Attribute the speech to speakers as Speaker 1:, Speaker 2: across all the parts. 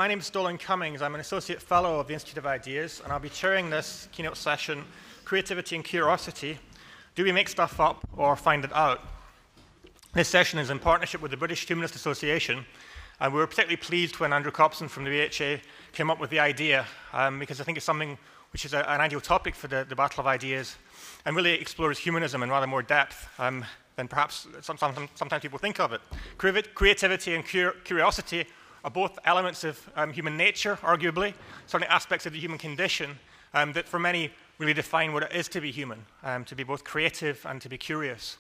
Speaker 1: My name is Dolan Cummings. I'm an Associate Fellow of the Institute of Ideas, and I'll be chairing this keynote session, Creativity and Curiosity. Do we make stuff up or find it out? This session is in partnership with the British Humanist Association, and we were particularly pleased when Andrew Copson from the BHA came up with the idea, because I think it's something which is an ideal topic for the Battle of Ideas, and really explores humanism in rather more depth than perhaps sometimes people think of it. Creativity and curiosity are both elements of human nature, arguably, certainly aspects of the human condition that for many really define what it is to be human, to be both creative and to be curious.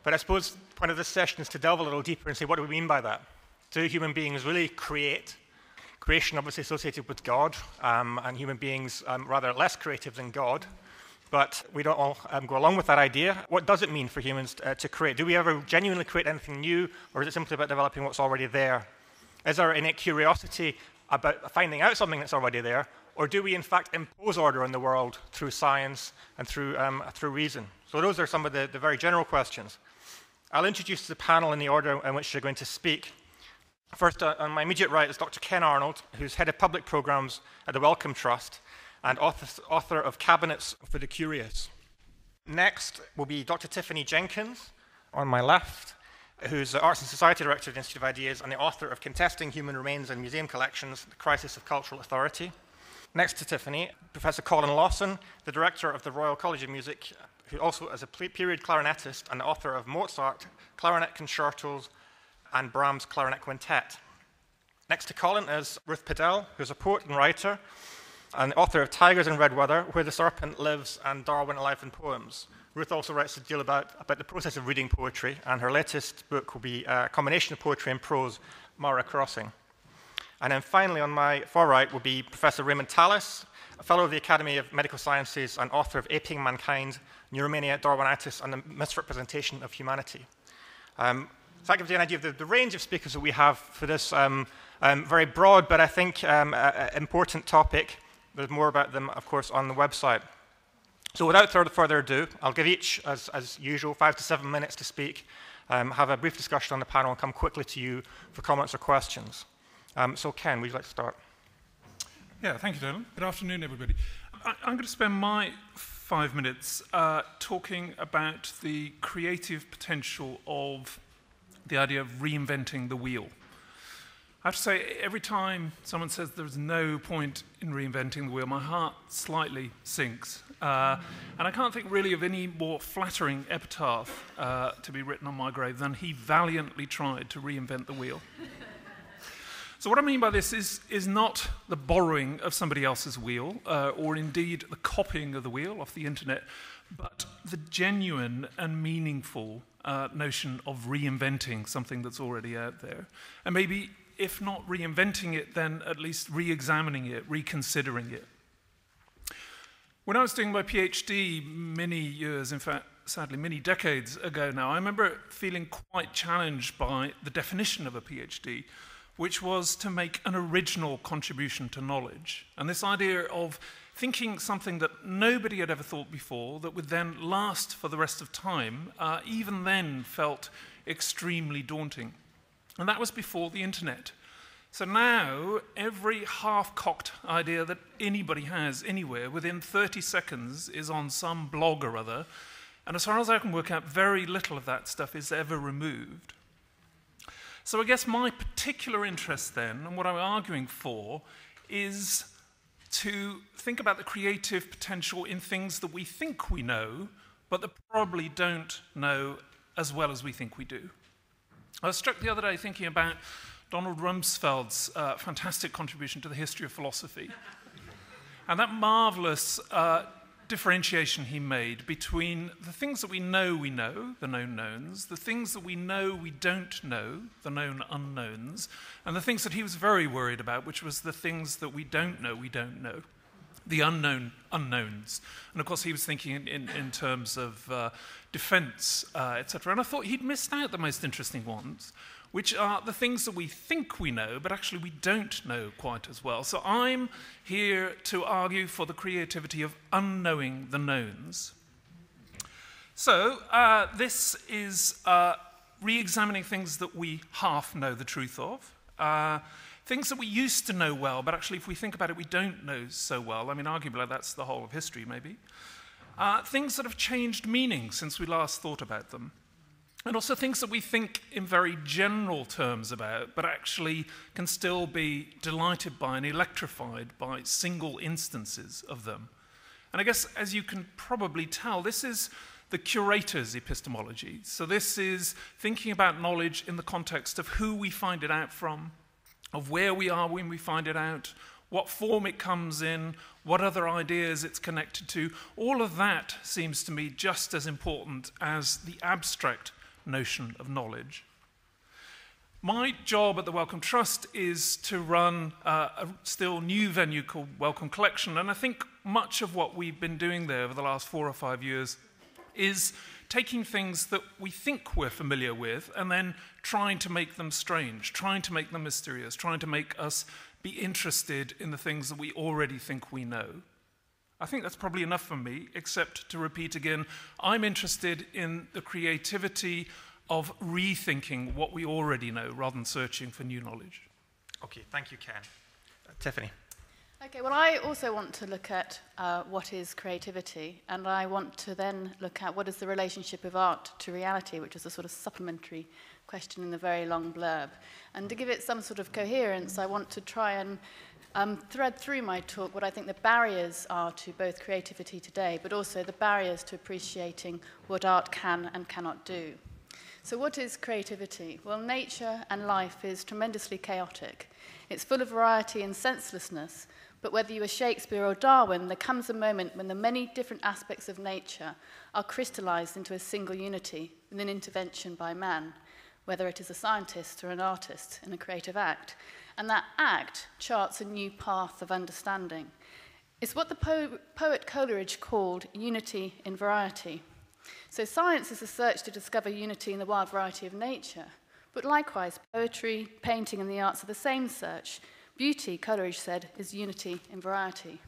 Speaker 1: But I suppose the point of this session is to delve a little deeper and say, what do we mean by that? Do human beings really create? Creation obviously associated with God, and human beings rather less creative than God. But we don't all go along with that idea. What does it mean for humans to create? Do we ever genuinely create anything new, or is it simply about developing what's already there? Is there innate curiosity about finding out something that's already there, or do we in fact impose order on the world through science and through reason? So those are some of the very general questions. I'll introduce the panel in the order in which they're going to speak. First, on my immediate right is Dr. Ken Arnold, who's Head of Public Programs at the Wellcome Trust and author of Cabinets for the Curious. Next will be Dr. Tiffany Jenkins, on my left, who's the Arts and Society Director of the Institute of Ideas and the author of Contesting Human Remains in Museum Collections, The Crisis of Cultural Authority. Next to Tiffany, Professor Colin Lawson, the Director of the Royal College of Music, who also is a period clarinetist and the author of Mozart, Clarinet Concertos, and Brahms' Clarinet Quintet. Next to Colin is Ruth Padel, who's a poet and writer, and the author of Tigers in Red Weather, Where the Serpent Lives, and Darwin, A Life in Poems. Ruth also writes a deal about the process of reading poetry, and her latest book will be a combination of poetry and prose, Mara Crossing. And then finally, on my far right, will be Professor Raymond Tallis, a fellow of the Academy of Medical Sciences and author of Aping Mankind, Neuromania, Darwinitis, and the Misrepresentation of Humanity. So that gives you an idea of the range of speakers that we have for this very broad, but I think important topic. There's more about them, of course, on the website. So without further ado, I'll give each, as usual, 5 to 7 minutes to speak, have a brief discussion on the panel, and come quickly to you for comments or questions. So Ken, would you like to start?
Speaker 2: Yeah, thank you, Dylan. Good afternoon, everybody. I'm going to spend my 5 minutes talking about the creative potential of the idea of reinventing the wheel. I have to say, every time someone says there's no point in reinventing the wheel, my heart slightly sinks. And I can't think really of any more flattering epitaph to be written on my grave than he valiantly tried to reinvent the wheel. So what I mean by this is not the borrowing of somebody else's wheel, or indeed the copying of the wheel off the internet, but the genuine and meaningful notion of reinventing something that's already out there. And maybe, if not reinventing it, then at least re-examining it, reconsidering it. When I was doing my PhD many years, in fact, sadly, many decades ago now, I remember feeling quite challenged by the definition of a PhD, which was to make an original contribution to knowledge. And this idea of thinking something that nobody had ever thought before, that would then last for the rest of time, even then felt extremely daunting. And that was before the internet. So now, every half-cocked idea that anybody has anywhere, within 30 seconds, is on some blog or other. And as far as I can work out, very little of that stuff is ever removed. So I guess my particular interest then, and what I'm arguing for, is to think about the creative potential in things that we think we know, but that probably don't know as well as we think we do. I was struck the other day thinking about Donald Rumsfeld's fantastic contribution to the history of philosophy. And that marvelous differentiation he made between the things that we know, the known knowns, the things that we don't know, the known unknowns, and the things that he was very worried about, which was the things that we don't know, the unknown unknowns. And of course, he was thinking in terms of defense, etc. And I thought he'd missed out the most interesting ones, which are the things that we think we know, but actually we don't know quite as well. So I'm here to argue for the creativity of unknowing the knowns. So this is re-examining things that we half know the truth of, Things that we used to know well, but actually if we think about it, we don't know so well. I mean, arguably that's the whole of history, maybe. Things that have changed meaning since we last thought about them. And also things that we think in very general terms about, but actually can still be delighted by and electrified by single instances of them. And I guess, as you can probably tell, this is the curator's epistemology. So this is thinking about knowledge in the context of who we find it out from, of where we are when we find it out, what form it comes in, what other ideas it's connected to. All of that seems to me just as important as the abstract notion of knowledge. My job at the Wellcome Trust is to run a still new venue called Wellcome Collection, and I think much of what we've been doing there over the last 4 or 5 years is taking things that we think we're familiar with and then trying to make them strange, trying to make them mysterious, trying to make us be interested in the things that we already think we know. I think that's probably enough for me, except to repeat again, I'm interested in the creativity of rethinking what we already know rather than searching for new knowledge.
Speaker 1: Okay, thank you, Ken. Tiffany.
Speaker 3: Okay, well, I also want to look at what is creativity, and I want to then look at what is the relationship of art to reality, which is a sort of supplementary question in the very long blurb. And to give it some sort of coherence, I want to try and thread through my talk what I think the barriers are to both creativity today, but also the barriers to appreciating what art can and cannot do. So what is creativity? Well, nature and life is tremendously chaotic. It's full of variety and senselessness, but whether you are Shakespeare or Darwin, there comes a moment when the many different aspects of nature are crystallized into a single unity with an intervention by man, whether it is a scientist or an artist in a creative act. And that act charts a new path of understanding. It's what the poet Coleridge called unity in variety. So science is a search to discover unity in the wild variety of nature, but likewise poetry, painting and the arts are the same search. Beauty, Coleridge said, is unity in variety.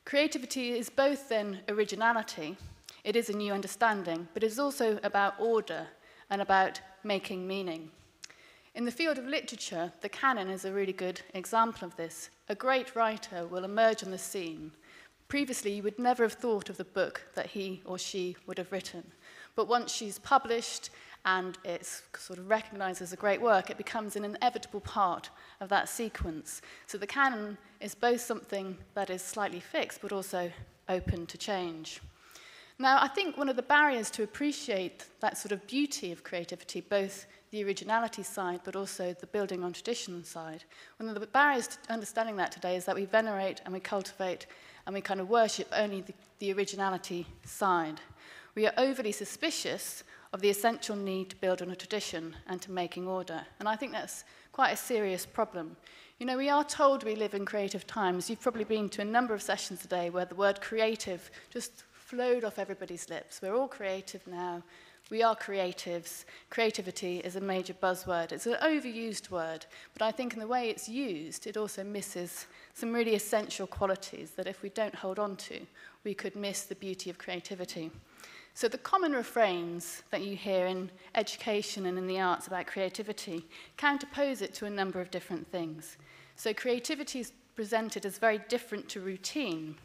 Speaker 3: Creativity is both then originality, it is a new understanding, but it is also about order and about making meaning. In the field of literature, the canon is a really good example of this. A great writer will emerge on the scene. Previously, you would never have thought of the book that he or she would have written. But once she's published and it's sort of recognized as a great work, it becomes an inevitable part of that sequence. So the canon is both something that is slightly fixed, but also open to change. Now, I think one of the barriers to appreciate that sort of beauty of creativity, both the originality side, but also the building on tradition side, one of the barriers to understanding that today is that we venerate and we cultivate and we kind of worship only the originality side. We are overly suspicious of the essential need to build on a tradition and to making order. And I think that's quite a serious problem. You know, we are told we live in creative times. You've probably been to a number of sessions today where the word creative just flowed off everybody's lips. We're all creative now. We are creatives. Creativity is a major buzzword. It's an overused word, but I think in the way it's used, it also misses some really essential qualities that if we don't hold on to, we could miss the beauty of creativity. So the common refrains that you hear in education and in the arts about creativity counterpose it to a number of different things. So creativity is presented as very different to routine.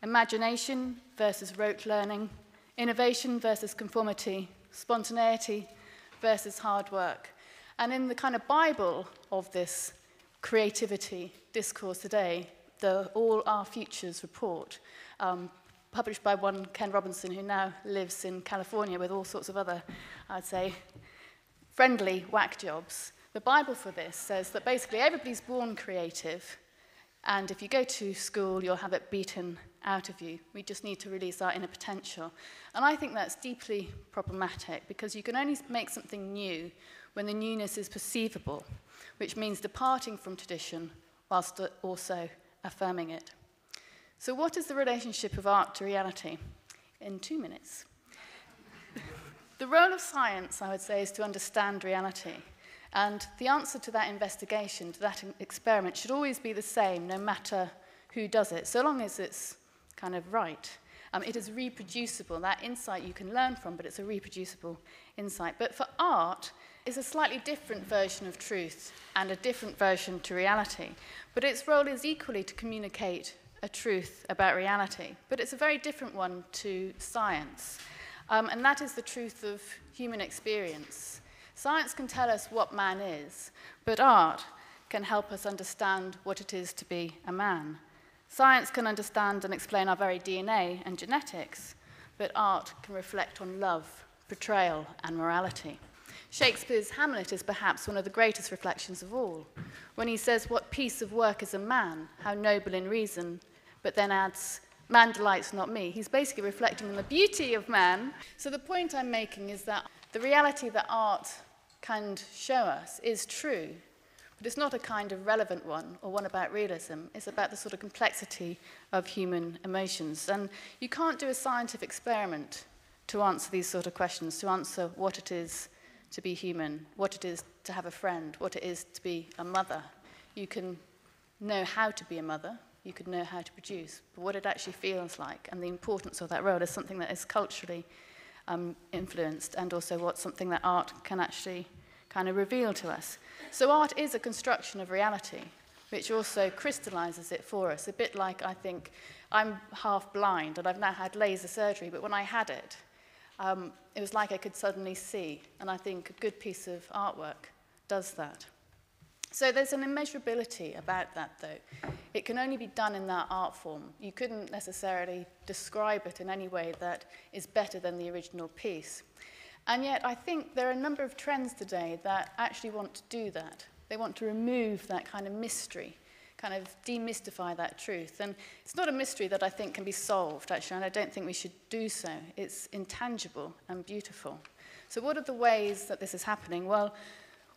Speaker 3: Imagination versus rote learning, innovation versus conformity, spontaneity versus hard work. And in the kind of Bible of this creativity discourse today, the All Our Futures report, published by one Ken Robinson, who now lives in California with all sorts of other, I'd say, friendly whack jobs. The Bible for this says that basically everybody's born creative, and if you go to school, you'll have it beaten out of you. We just need to release our inner potential. And I think that's deeply problematic, because you can only make something new when the newness is perceivable, which means departing from tradition whilst also affirming it. So what is the relationship of art to reality? In 2 minutes. The role of science, I would say, is to understand reality. And the answer to that investigation, to that experiment, should always be the same, no matter who does it, so long as it's kind of right. It is reproducible. That insight you can learn from, but it's a reproducible insight. But for art, is a slightly different version of truth and a different version to reality, but its role is equally to communicate a truth about reality, but it's a very different one to science, and that is the truth of human experience. Science can tell us what man is, but art can help us understand what it is to be a man. Science can understand and explain our very DNA and genetics, but art can reflect on love, betrayal, and morality. Shakespeare's Hamlet is perhaps one of the greatest reflections of all, when he says, "What piece of work is a man, how noble in reason," but then adds, "Man delights not me." He's basically reflecting on the beauty of man. So the point I'm making is that the reality that art can show us is true, but it's not a kind of relevant one or one about realism. It's about the sort of complexity of human emotions. And you can't do a scientific experiment to answer these sort of questions, to answer what it is to be human, what it is to have a friend, what it is to be a mother. You can know how to be a mother, you could know how to produce, but what it actually feels like and the importance of that role is something that is culturally influenced, and also something that art can actually kind of reveal to us. So art is a construction of reality, which also crystallizes it for us, a bit like, I think, I'm half blind and I've now had laser surgery, but when I had it, it was like I could suddenly see, and I think a good piece of artwork does that. So there's an immeasurability about that, though. It can only be done in that art form. You couldn't necessarily describe it in any way that is better than the original piece. And yet I think there are a number of trends today that actually want to do that. They want to remove that kind of mystery, kind of demystify that truth. And it's not a mystery that I think can be solved, actually, and I don't think we should do so. It's intangible and beautiful. So what are the ways that this is happening? Well,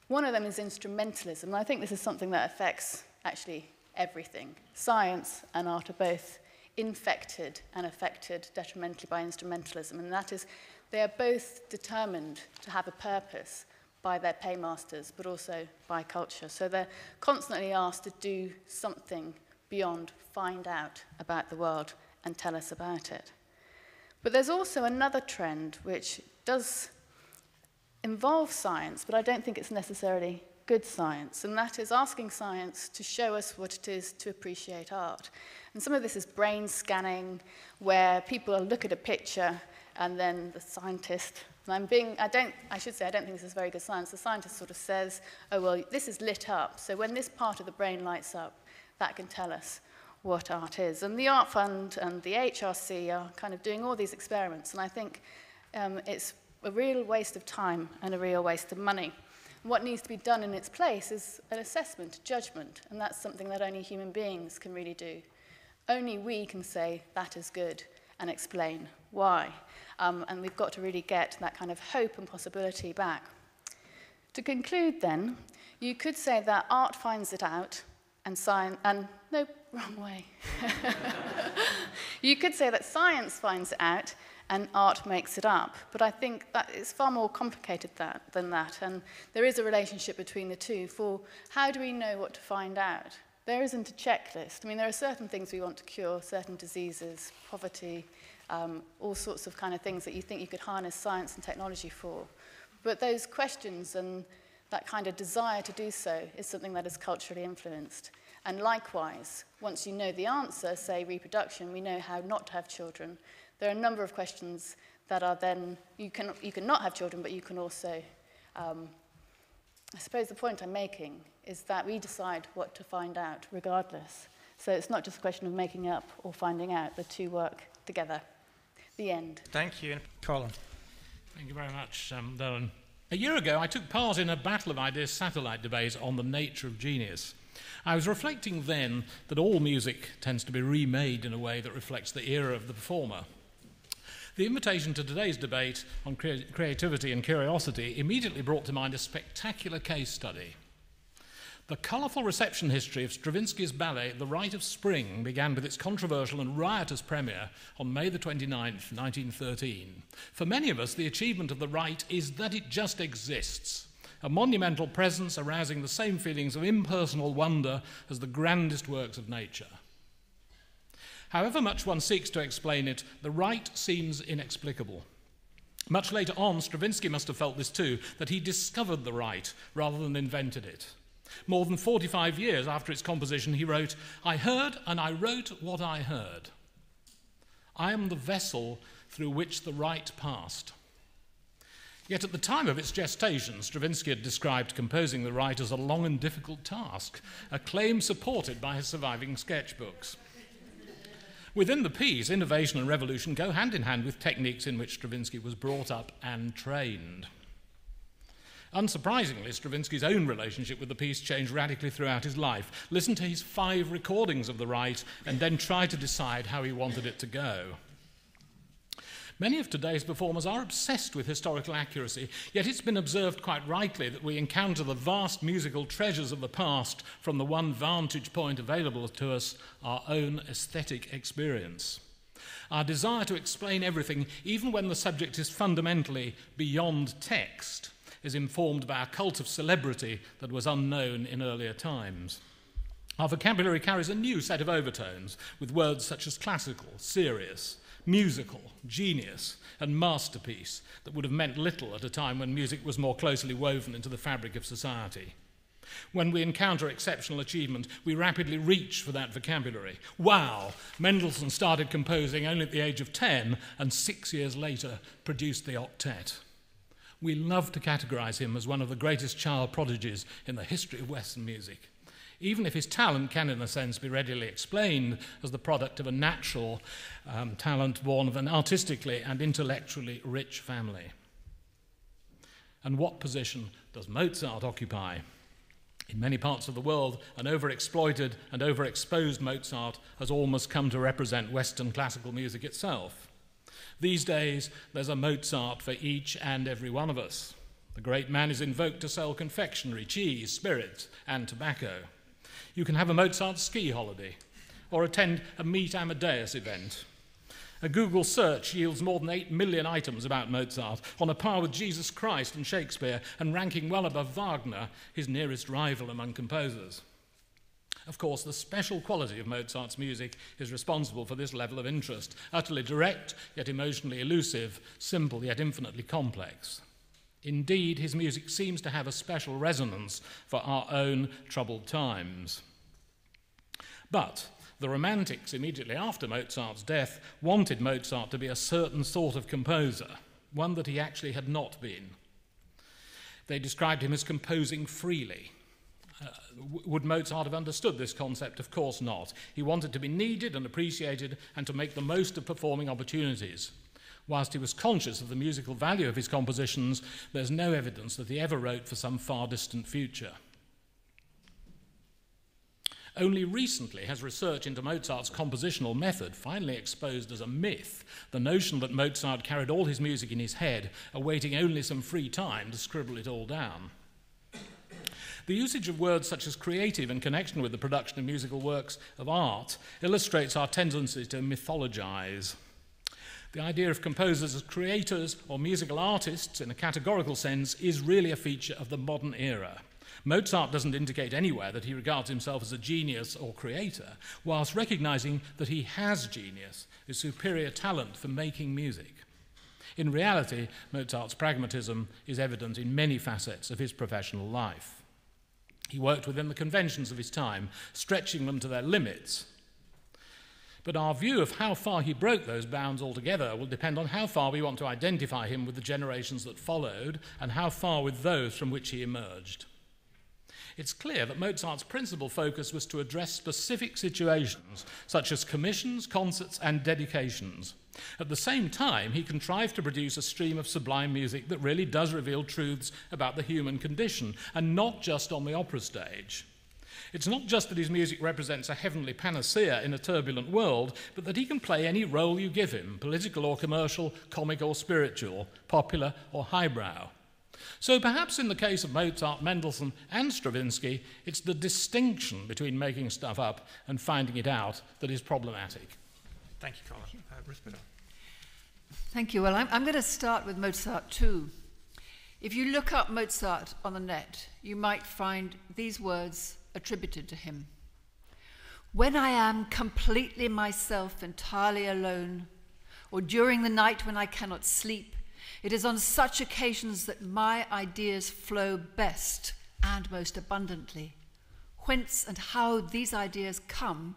Speaker 3: one of them is instrumentalism, and I think this is something that affects actually everything. Science and art are both infected and affected detrimentally by instrumentalism, and that is they are both determined to have a purpose by their paymasters, but also by culture. So they're constantly asked to do something beyond find out about the world and tell us about it. But there's also another trend which does involve science, but I don't think it's necessarily good science, and that is asking science to show us what it is to appreciate art. And some of this is brain scanning, where people look at a picture and then the scientist, and I don't think this is very good science, the scientist sort of says, oh, well, this is lit up, so when this part of the brain lights up, that can tell us what art is. And the Art Fund and the HRC are kind of doing all these experiments, and I think it's a real waste of time and a real waste of money. What needs to be done in its place is an assessment, judgment, and that's something that only human beings can really do. Only we can say that is good and explain why. And we've got to really get that kind of hope and possibility back. To conclude then, you could say that art finds it out and science, and no, wrong way. You could say that science finds it out and art makes it up. But I think that it's far more complicated than that, and there is a relationship between the two. For how do we know what to find out? There isn't a checklist. I mean, there are certain things we want to cure, certain diseases, poverty, all sorts of kind of things that you think you could harness science and technology for. But those questions and that kind of desire to do so is something that is culturally influenced. And likewise, once you know the answer, say reproduction, we know how not to have children. There are a number of questions that are then, you can not have children, but you can also, I suppose the point I'm making is that we decide what to find out regardless. So it's not just a question of making up or finding out, the two work together. The end.
Speaker 1: Thank you. Colin.
Speaker 4: Thank you very much, Dylan. A year ago, I took part in a Battle of Ideas satellite debate on the nature of genius. I was reflecting then that all music tends to be remade in a way that reflects the era of the performer. The invitation to today's debate on creativity and curiosity immediately brought to mind a spectacular case study. The colourful reception history of Stravinsky's ballet The Rite of Spring began with its controversial and riotous premiere on May the 29th, 1913. For many of us, the achievement of The Rite is that it just exists, a monumental presence arousing the same feelings of impersonal wonder as the grandest works of nature. However much one seeks to explain it, The Rite seems inexplicable. Much later on, Stravinsky must have felt this too, that he discovered the right rather than invented it. More than 45 years after its composition, he wrote, "I heard and I wrote what I heard. I am the vessel through which the right passed." Yet at the time of its gestation, Stravinsky had described composing the right as a long and difficult task, a claim supported by his surviving sketchbooks. Within the piece, innovation and revolution go hand in hand with techniques in which Stravinsky was brought up and trained. Unsurprisingly, Stravinsky's own relationship with the piece changed radically throughout his life. Listen to his 5 recordings of the right and then try to decide how he wanted it to go. Many of today's performers are obsessed with historical accuracy, yet it's been observed quite rightly that we encounter the vast musical treasures of the past from the one vantage point available to us, our own aesthetic experience. Our desire to explain everything, even when the subject is fundamentally beyond text, is informed by a cult of celebrity that was unknown in earlier times. Our vocabulary carries a new set of overtones, with words such as classical, serious, musical, genius, and masterpiece that would have meant little at a time when music was more closely woven into the fabric of society. When we encounter exceptional achievement, we rapidly reach for that vocabulary. Wow! Mendelssohn started composing only at the age of 10 and 6 years later produced the octet. We love to categorize him as one of the greatest child prodigies in the history of Western music, even if his talent can, in a sense, be readily explained as the product of a natural talent born of an artistically and intellectually rich family. And what position does Mozart occupy? In many parts of the world, an overexploited and overexposed Mozart has almost come to represent Western classical music itself. These days, there's a Mozart for each and every one of us. The great man is invoked to sell confectionery, cheese, spirits, and tobacco. You can have a Mozart ski holiday or attend a Meet Amadeus event. A Google search yields more than 8 million items about Mozart, on a par with Jesus Christ and Shakespeare, and ranking well above Wagner, his nearest rival among composers. Of course, the special quality of Mozart's music is responsible for this level of interest, utterly direct yet emotionally elusive, simple yet infinitely complex. Indeed, his music seems to have a special resonance for our own troubled times. But the Romantics, immediately after Mozart's death, wanted Mozart to be a certain sort of composer, one that he actually had not been. They described him as composing freely. Would Mozart have understood this concept? Of course not. He wanted to be needed and appreciated and to make the most of performing opportunities. Whilst he was conscious of the musical value of his compositions, there's no evidence that he ever wrote for some far distant future. Only recently has research into Mozart's compositional method finally exposed as a myth the notion that Mozart carried all his music in his head, awaiting only some free time to scribble it all down. The usage of words such as creative in connection with the production of musical works of art illustrates our tendency to mythologize. The idea of composers as creators or musical artists in a categorical sense is really a feature of the modern era. Mozart doesn't indicate anywhere that he regards himself as a genius or creator, whilst recognizing that he has genius, a superior talent for making music. In reality, Mozart's pragmatism is evident in many facets of his professional life. He worked within the conventions of his time, stretching them to their limits. But our view of how far he broke those bounds altogether will depend on how far we want to identify him with the generations that followed and how far with those from which he emerged. It's clear that Mozart's principal focus was to address specific situations, such as commissions, concerts, and dedications. At the same time, he contrived to produce a stream of sublime music that really does reveal truths about the human condition, and not just on the opera stage. It's not just that his music represents a heavenly panacea in a turbulent world, but that he can play any role you give him, political or commercial, comic or spiritual, popular or highbrow. So perhaps in the case of Mozart, Mendelssohn and Stravinsky, it's the distinction between making stuff up and finding it out that is problematic.
Speaker 1: Thank you, Colin. Ruth Padel.
Speaker 5: Thank you. Well, I'm going to start with Mozart too. If you look up Mozart on the net, you might find these words attributed to him. When I am completely myself, entirely alone, or during the night when I cannot sleep, It is on such occasions that my ideas flow best and most abundantly. Whence and how these ideas come,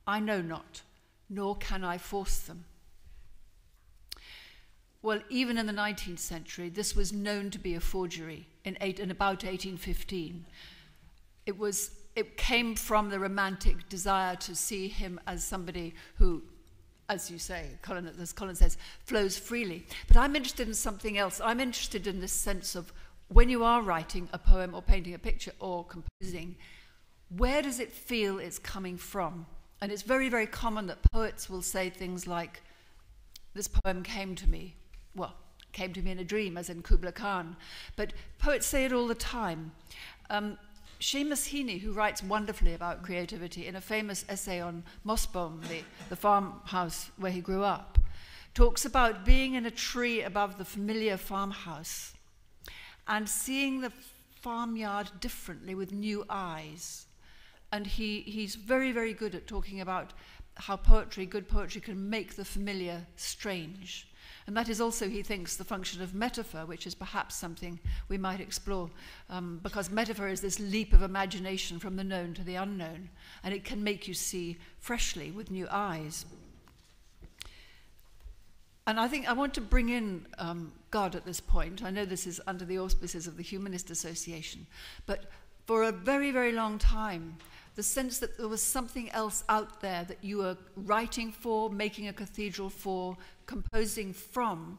Speaker 5: I know not, nor can I force them. Well, even in the 19th century, this was known to be a forgery in about 1815. It came from the romantic desire to see him as somebody who, as you say, as Colin says, flows freely. But I'm interested in something else. I'm interested in this sense of when you are writing a poem or painting a picture or composing, where does it feel it's coming from? And it's very, very common that poets will say things like, this poem came to me. Well, came to me in a dream, as in Kubla Khan. But poets say it all the time. Seamus Heaney, who writes wonderfully about creativity in a famous essay on Mossbaum, the farmhouse where he grew up, talks about being in a tree above the familiar farmhouse and seeing the farmyard differently with new eyes. And he's very, very good at talking about how good poetry can make the familiar strange. And that is also, he thinks, the function of metaphor, which is perhaps something we might explore, because metaphor is this leap of imagination from the known to the unknown, and it can make you see freshly with new eyes. And I think I want to bring in God at this point. I know this is under the auspices of the Humanist Association, but for a very, very long time, the sense that there was something else out there that you were writing for, making a cathedral for, composing from,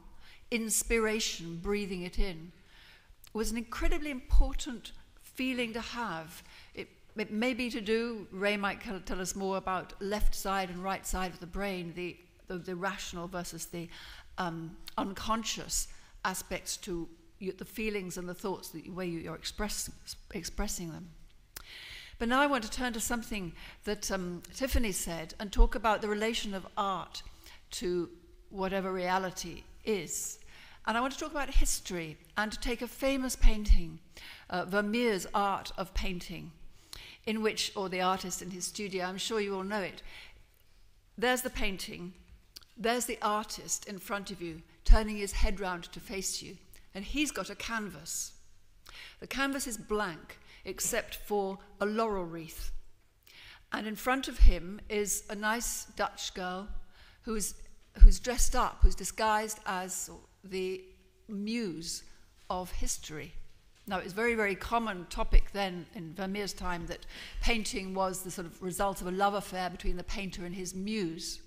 Speaker 5: inspiration, breathing it in, was an incredibly important feeling to have. It may be to do, Ray might tell us more about left side and right side of the brain, the rational versus the unconscious aspects to the feelings and the thoughts, the way you're expressing them. But now I want to turn to something that Tiffany said and talk about the relation of art to whatever reality is. And I want to talk about history and to take a famous painting, Vermeer's Art of Painting, in which, or the artist in his studio, I'm sure you all know it. There's the painting, there's the artist in front of you, turning his head round to face you, and he's got a canvas. The canvas is blank, except for a laurel wreath. And in front of him is a nice Dutch girl who's dressed up, who's disguised as the muse of history. Now, it's a very, very common topic then in Vermeer's time that painting was the sort of result of a love affair between the painter and his muse.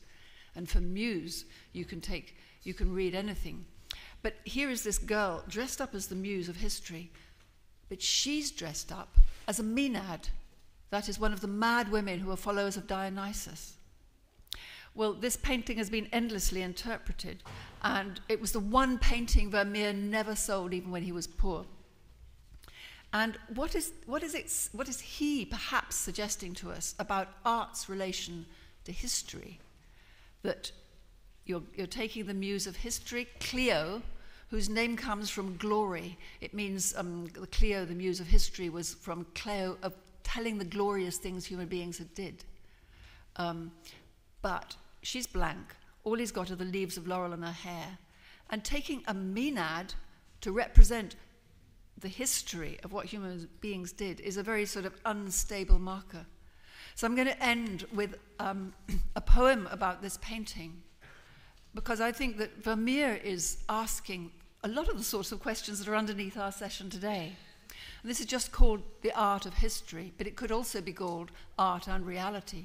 Speaker 5: And for muse, you can read anything. But here is this girl dressed up as the muse of history, but she's dressed up as a Maenad. That is one of the mad women who are followers of Dionysus. Well, this painting has been endlessly interpreted, and it was the one painting Vermeer never sold, even when he was poor. And what is he perhaps suggesting to us about art's relation to history? That you're taking the muse of history, Clio, whose name comes from glory. It means Clio, the muse of history, was from Cleo, of telling the glorious things human beings had did. But she's blank. All he's got are the leaves of laurel in her hair. And taking a Maenad to represent the history of what human beings did is a very sort of unstable marker. So I'm going to end with a poem about this painting, because I think that Vermeer is asking a lot of the sorts of questions that are underneath our session today. And this is just called the art of history, but it could also be called art and reality.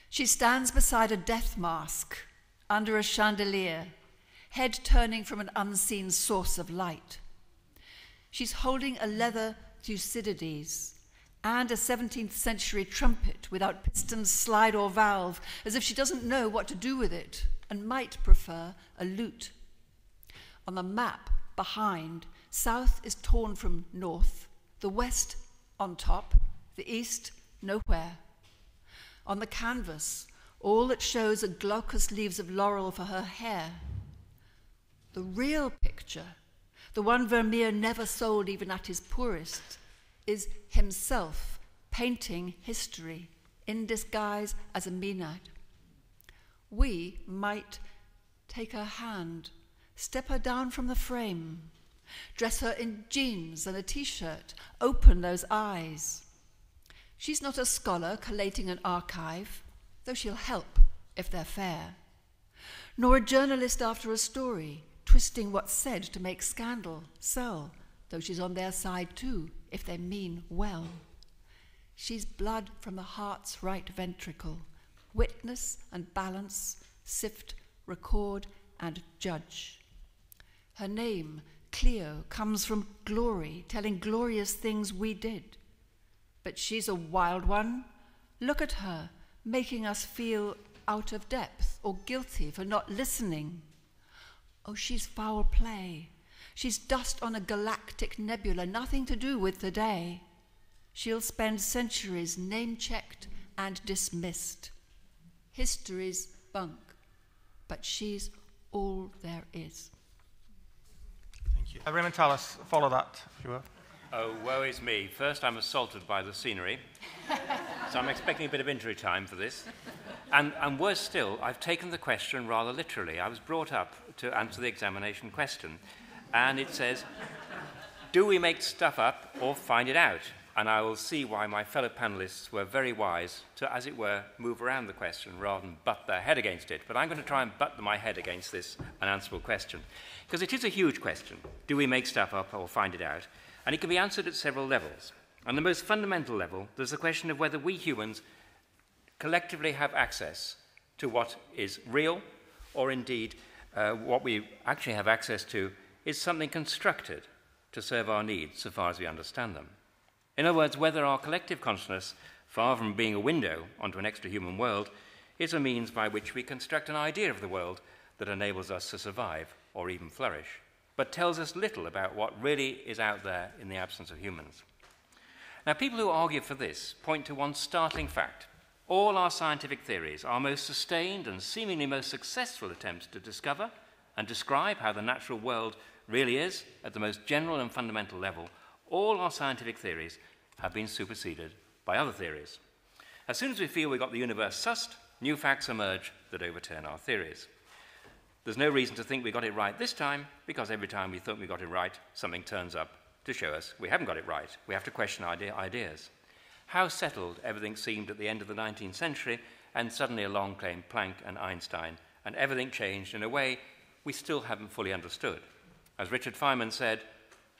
Speaker 5: She stands beside a death mask under a chandelier, head turning from an unseen source of light. She's holding a leather Thucydides and a 17th century trumpet without piston, slide or valve, as if she doesn't know what to do with it and might prefer a lute. On the map behind, south is torn from north, the west on top, the east nowhere. On the canvas, all that shows are glaucous leaves of laurel for her hair. The real picture, the one Vermeer never sold even at his poorest, is himself painting history in disguise as a Maenad. We might take her hand, Step her down from the frame. Dress her in jeans and a t-shirt. Open those eyes. She's not a scholar collating an archive, though she'll help if they're fair. Nor a journalist after a story, twisting what's said to make scandal sell, though she's on their side too, if they mean well. She's blood from the heart's right ventricle, witness and balance, sift, record, and judge. Her name, Cleo, comes from glory, telling glorious things we did. But she's a wild one. Look at her, making us feel out of depth or guilty for not listening. Oh, she's foul play. She's dust on a galactic nebula, nothing to do with today. She'll spend centuries name-checked and dismissed. History's bunk, but she's all there is.
Speaker 1: Thank you. Raymond Tallis, follow that, if you will.
Speaker 6: Oh, woe is me. First, I'm assaulted by the scenery, so I'm expecting a bit of injury time for this. And worse still, I've taken the question rather literally. I was brought up to answer the examination question, and it says, do we make stuff up or find it out? And I will see why my fellow panelists were very wise to, as it were, move around the question rather than butt their head against it. But I'm going to try and butt my head against this unanswerable question, because it is a huge question. Do we make stuff up or find it out? And it can be answered at several levels. On the most fundamental level, there's the question of whether we humans collectively have access to what is real, or indeed what we actually have access to is something constructed to serve our needs so far as we understand them. In other words, whether our collective consciousness, far from being a window onto an extra-human world, is a means by which we construct an idea of the world that enables us to survive or even flourish, but tells us little about what really is out there in the absence of humans. Now, people who argue for this point to one startling fact. All our scientific theories, our most sustained and seemingly most successful attempts to discover and describe how the natural world really is at the most general and fundamental level, all our scientific theories have been superseded by other theories. As soon as we feel we've got the universe sussed, new facts emerge that overturn our theories. There's no reason to think we got it right this time, because every time we thought we got it right, something turns up to show us we haven't got it right. We have to question ideas. How settled everything seemed at the end of the 19th century, and suddenly along came Planck and Einstein, and everything changed in a way we still haven't fully understood. As Richard Feynman said,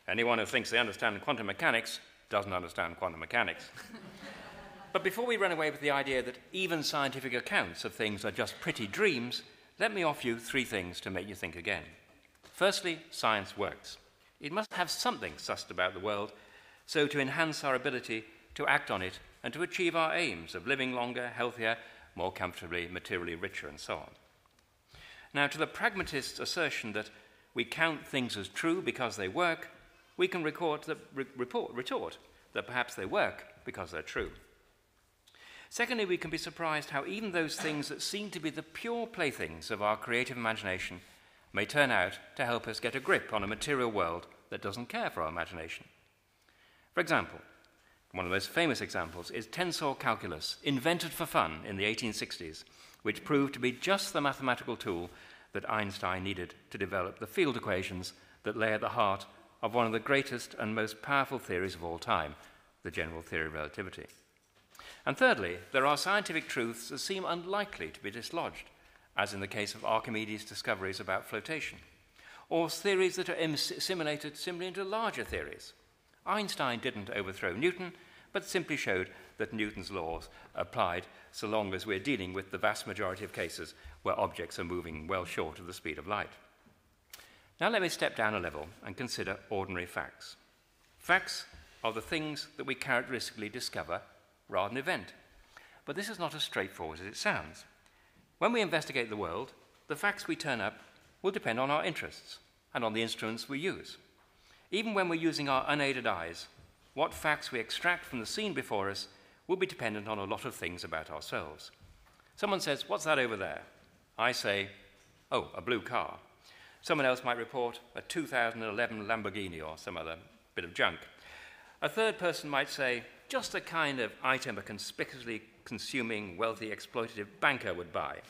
Speaker 6: anyone who thinks they understand quantum mechanics doesn't understand quantum mechanics. But before we run away with the idea that even scientific accounts of things are just pretty dreams, let me offer you three things to make you think again. Firstly, science works. It must have something sussed about the world, so to enhance our ability to act on it and to achieve our aims of living longer, healthier, more comfortably, materially richer, and so on. Now, to the pragmatist's assertion that we count things as true because they work, we can retort that perhaps they work because they're true. Secondly, we can be surprised how even those things that seem to be the pure playthings of our creative imagination may turn out to help us get a grip on a material world that doesn't care for our imagination. For example, one of the most famous examples is tensor calculus, invented for fun in the 1860s, which proved to be just the mathematical tool that Einstein needed to develop the field equations that lay at the heart of one of the greatest and most powerful theories of all time, the general theory of relativity. And thirdly, there are scientific truths that seem unlikely to be dislodged, as in the case of Archimedes' discoveries about flotation, or theories that are assimilated simply into larger theories. Einstein didn't overthrow Newton, but simply showed that Newton's laws applied so long as we're dealing with the vast majority of cases where objects are moving well short of the speed of light. Now let me step down a level and consider ordinary facts. Facts are the things that we characteristically discover rather than invent. But this is not as straightforward as it sounds. When we investigate the world, the facts we turn up will depend on our interests and on the instruments we use. Even when we're using our unaided eyes, what facts we extract from the scene before us will be dependent on a lot of things about ourselves. Someone says, "What's that over there?" I say, "Oh, a blue car." Someone else might report a 2011 Lamborghini or some other bit of junk. A third person might say, "Just the kind of item a conspicuously consuming, wealthy, exploitative banker would buy."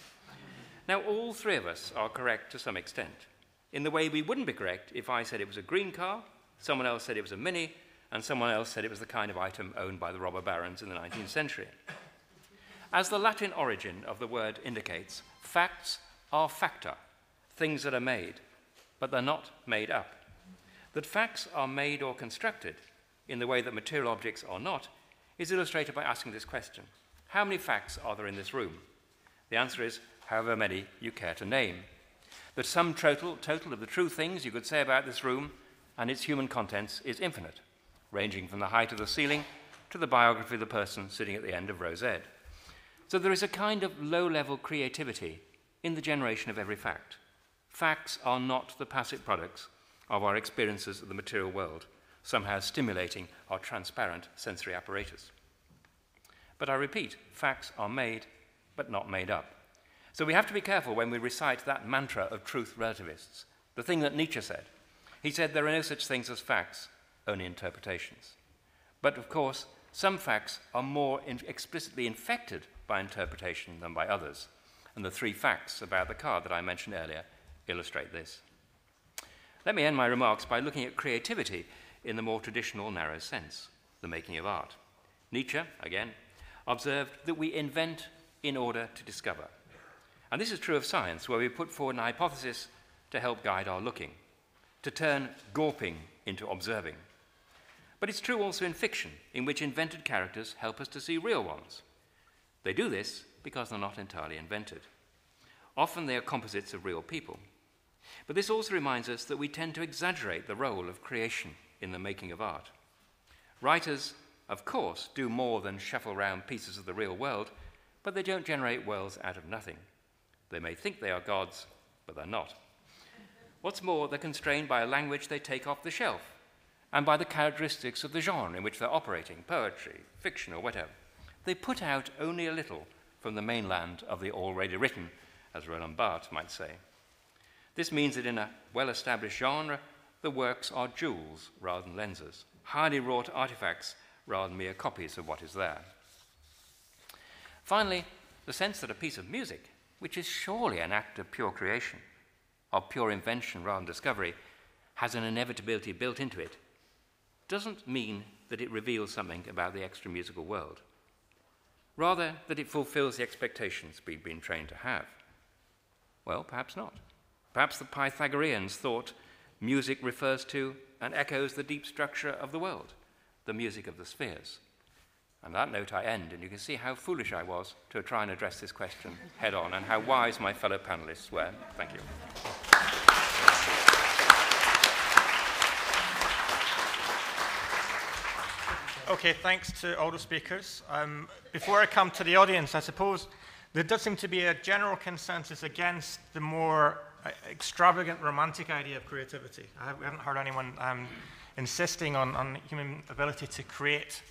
Speaker 6: Now, all three of us are correct to some extent. in the way we wouldn't be correct if I said it was a green car, someone else said it was a Mini, and someone else said it was the kind of item owned by the robber barons in the 19th century. As the Latin origin of the word indicates, facts are facta, things that are made, but they're not made up. That facts are made or constructed in the way that material objects are not is illustrated by asking this question. How many facts are there in this room? The answer is however many you care to name. The sum total of the true things you could say about this room and its human contents is infinite, ranging from the height of the ceiling to the biography of the person sitting at the end of row Z. So there is a kind of low-level creativity in the generation of every fact. Facts are not the passive products of our experiences of the material world, somehow stimulating our transparent sensory apparatus. But I repeat, facts are made, but not made up. So we have to be careful when we recite that mantra of truth relativists, the thing that Nietzsche said. He said there are no such things as facts, only interpretations. But of course, some facts are more explicitly infected by interpretation than by others. And the 3 facts about the card that I mentioned earlier illustrate this. Let me end my remarks by looking at creativity in the more traditional narrow sense, the making of art. Nietzsche, again, observed that we invent in order to discover. And this is true of science, where we put forward an hypothesis to help guide our looking, to turn gawping into observing. But it's true also in fiction, in which invented characters help us to see real ones. They do this because they're not entirely invented. Often they are composites of real people. But this also reminds us that we tend to exaggerate the role of creation in the making of art. Writers, of course, do more than shuffle around pieces of the real world, but they don't generate worlds out of nothing. They may think they are gods, but they're not. What's more, they're constrained by a language they take off the shelf, and by the characteristics of the genre in which they're operating, poetry, fiction, or whatever. They put out only a little from the mainland of the already written, as Roland Barthes might say. This means that in a well-established genre, the works are jewels rather than lenses, highly wrought artifacts rather than mere copies of what is there. Finally, the sense that a piece of music, which is surely an act of pure creation, of pure invention rather than discovery, has an inevitability built into it, doesn't mean that it reveals something about the extra-musical world. Rather, that it fulfills the expectations we've been trained to have. Well, perhaps not. Perhaps the Pythagoreans thought music refers to and echoes the deep structure of the world, the music of the spheres. On that note I end, and you can see how foolish I was to try and address this question head on, and how wise my fellow panelists were. Thank you.
Speaker 1: Okay, thanks to all the speakers. Before I come to the audience, I suppose there does seem to be a general consensus against the more extravagant romantic idea of creativity. We haven't heard anyone insisting on human ability to create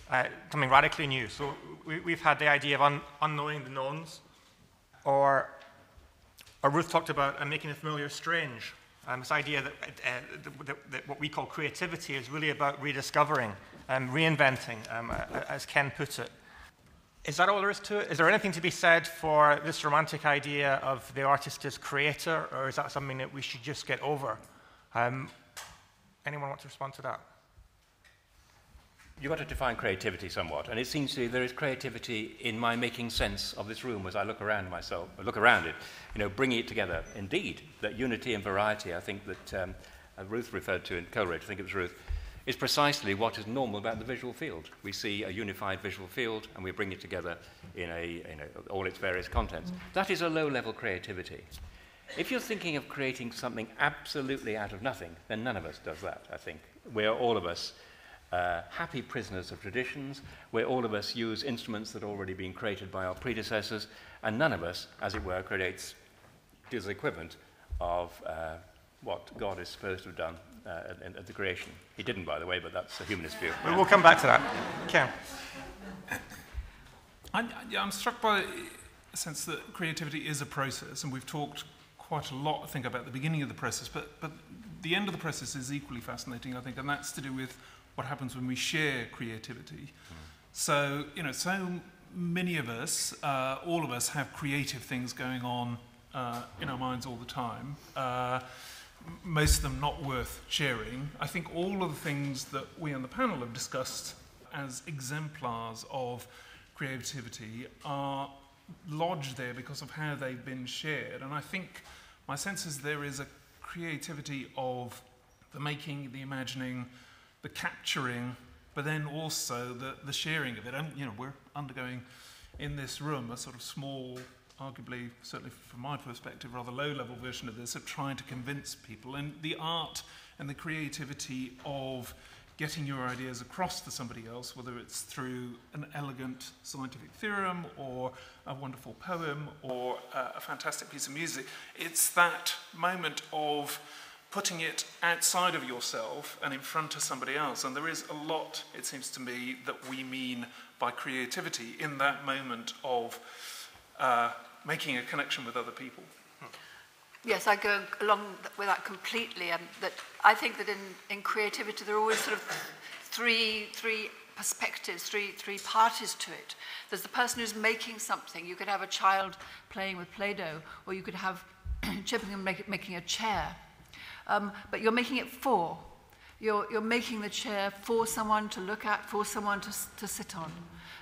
Speaker 1: something radically new. So we've had the idea of unknowing the knowns, or Ruth talked about making the familiar strange. This idea that what we call creativity is really about rediscovering and reinventing, as Ken put it. Is that all there is to it? Is there anything to be said for this romantic idea of the artist as creator, or is that something that we should just get over? Anyone want to respond to that?
Speaker 6: You've got to define creativity somewhat, and it seems to me there is creativity in my making sense of this room as I look around myself, look around it, bringing it together. Indeed, that unity and variety, I think that Ruth referred to in Coleridge, I think it was Ruth, is precisely what is normal about the visual field. We see a unified visual field, and we bring it together in all its various contents. That is a low-level creativity. If you're thinking of creating something absolutely out of nothing, then none of us does that, I think. We're all of us happy prisoners of traditions, where all of us use instruments that have already been created by our predecessors, and none of us, as it were, does the equivalent of what God is supposed to have done at the creation. He didn't, by the way, but that's a humanist view.
Speaker 1: We'll come back to that. Ken.
Speaker 2: I'm struck by a sense that creativity is a process, and we've talked quite a lot, I think, about the beginning of the process, but the end of the process is equally fascinating, I think, and that's to do with what happens when we share creativity. So, so many of us, all of us, have creative things going on in our minds all the time. most of them not worth sharing. I think all of the things that we on the panel have discussed as exemplars of creativity are lodged there because of how they've been shared. And I think my sense is there is a creativity of the making, the imagining, the capturing, but then also the sharing of it. And, you know, we're undergoing in this room a sort of small, arguably, certainly from my perspective, rather low-level version of this, of trying to convince people. And the art and the creativity of getting your ideas across to somebody else, whether it's through an elegant scientific theorem or a wonderful poem or a fantastic piece of music, it's that moment of putting it outside of yourself and in front of somebody else. And there is a lot, it seems to me, that we mean by creativity in that moment of making a connection with other people.
Speaker 5: Yes, I go along with that completely. That I think that in creativity there are always sort of three perspectives, three parties to it. There's the person who's making something. You could have a child playing with Play-Doh, or you could have chipping and making a chair. But you're making it for. You're making the chair for someone to look at, for someone to sit on.